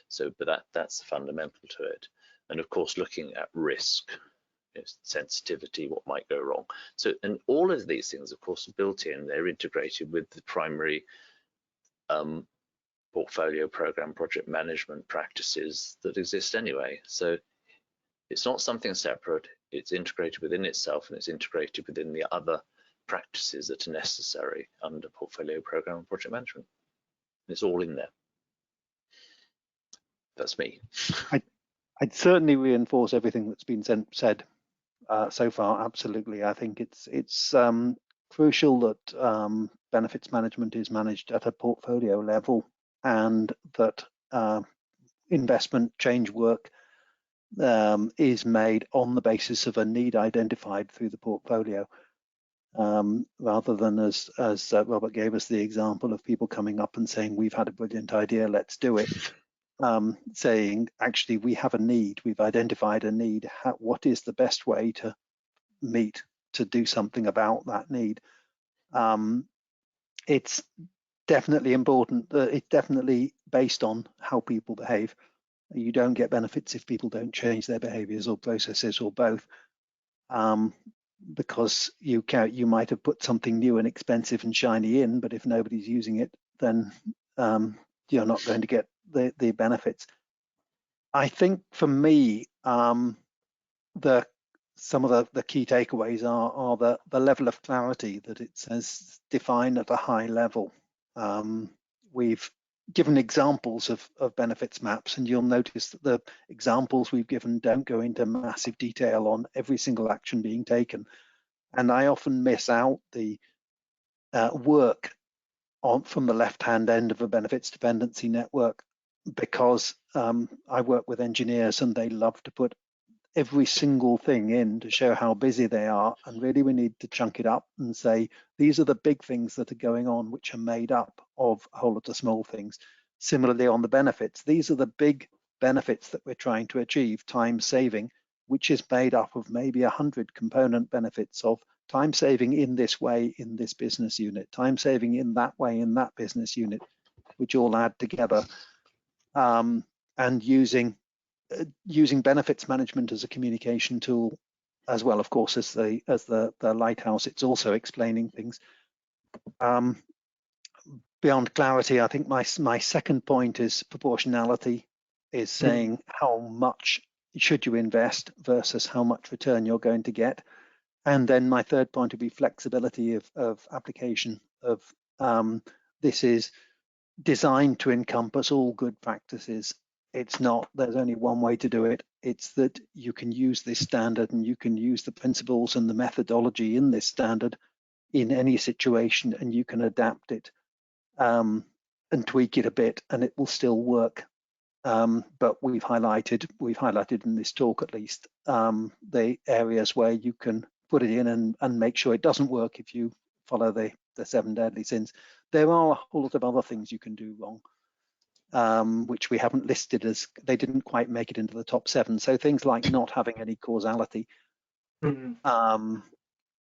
So, but that's fundamental to it. And of course, looking at risk, sensitivity, what might go wrong. So, and all of these things, of course, are built in, they're integrated with the primary portfolio, program, project management practices that exist anyway. So it's not something separate, it's integrated within itself, and it's integrated within the other practices that are necessary under portfolio, program, and project management. And it's all in there. That's me. I'd certainly reinforce everything that's been said so far. Absolutely. I think it's crucial that benefits management is managed at a portfolio level, and that investment change work is made on the basis of a need identified through the portfolio, rather than as Robert gave us the example of people coming up and saying, we've had a brilliant idea, let's do it. Saying, actually, we have a need, we've identified a need, what is the best way to do something about that need? It's definitely important, it's definitely based on how people behave. You don't get benefits if people don't change their behaviors or processes or both, because you might have put something new and expensive and shiny in, but if nobody's using it, then you're not going to get the benefits. I think for me, some of the key takeaways are the level of clarity that it says define at a high level. We've given examples of benefits maps, and you'll notice that the examples we've given don't go into massive detail on every single action being taken. And I often miss out the work from the left-hand end of a benefits dependency network, because I work with engineers and they love to put every single thing in to show how busy they are, and really we need to chunk it up and say these are the big things that are going on which are made up of a whole lot of small things. Similarly on the benefits, these are the big benefits that we're trying to achieve, time saving, which is made up of maybe 100 component benefits of time saving in this way in this business unit, time saving in that way in that business unit, which all add together. And using benefits management as a communication tool, as well, of course, as the lighthouse. It's also explaining things. Beyond clarity, I think my second point is proportionality, is saying how much should you invest versus how much return you're going to get. And then my third point would be flexibility of application of this is designed to encompass all good practices. It's not, there's only one way to do it. It's that you can use this standard and you can use the principles and the methodology in this standard in any situation, and you can adapt it and tweak it a bit and it will still work. But we've highlighted in this talk at least the areas where you can put it in and make sure it doesn't work if you follow the 7 deadly sins. There are a whole lot of other things you can do wrong, which we haven't listed as they didn't quite make it into the top 7. So things like not having any causality. There's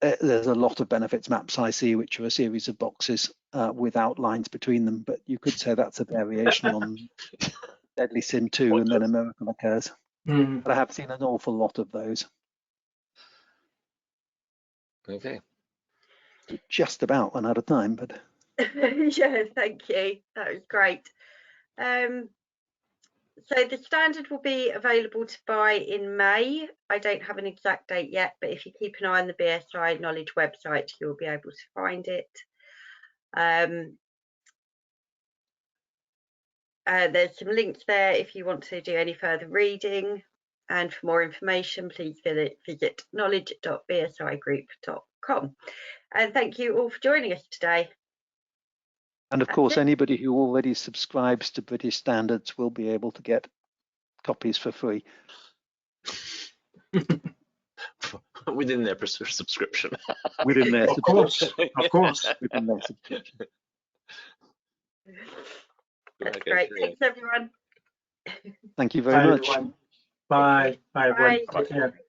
a lot of benefits maps I see, which are a series of boxes without lines between them, but you could say that's a variation on Deadly Sin 2 and then a miracle occurs. But I have seen an awful lot of those. Okay. Just about run out of time, but yeah, thank you. That was great. So the standard will be available to buy in May. I don't have an exact date yet, but if you keep an eye on the BSI Knowledge website, you'll be able to find it. There's some links there if you want to do any further reading. And for more information, please visit knowledge.bsigroup.com. And thank you all for joining us today. and of course, anybody who already subscribes to British standards will be able to get copies for free. Within their subscription. Within their Of course. Within their subscription. That's great. Thanks, everyone. Thank you very much. Everyone. Bye. Bye, everyone. Bye. Take care.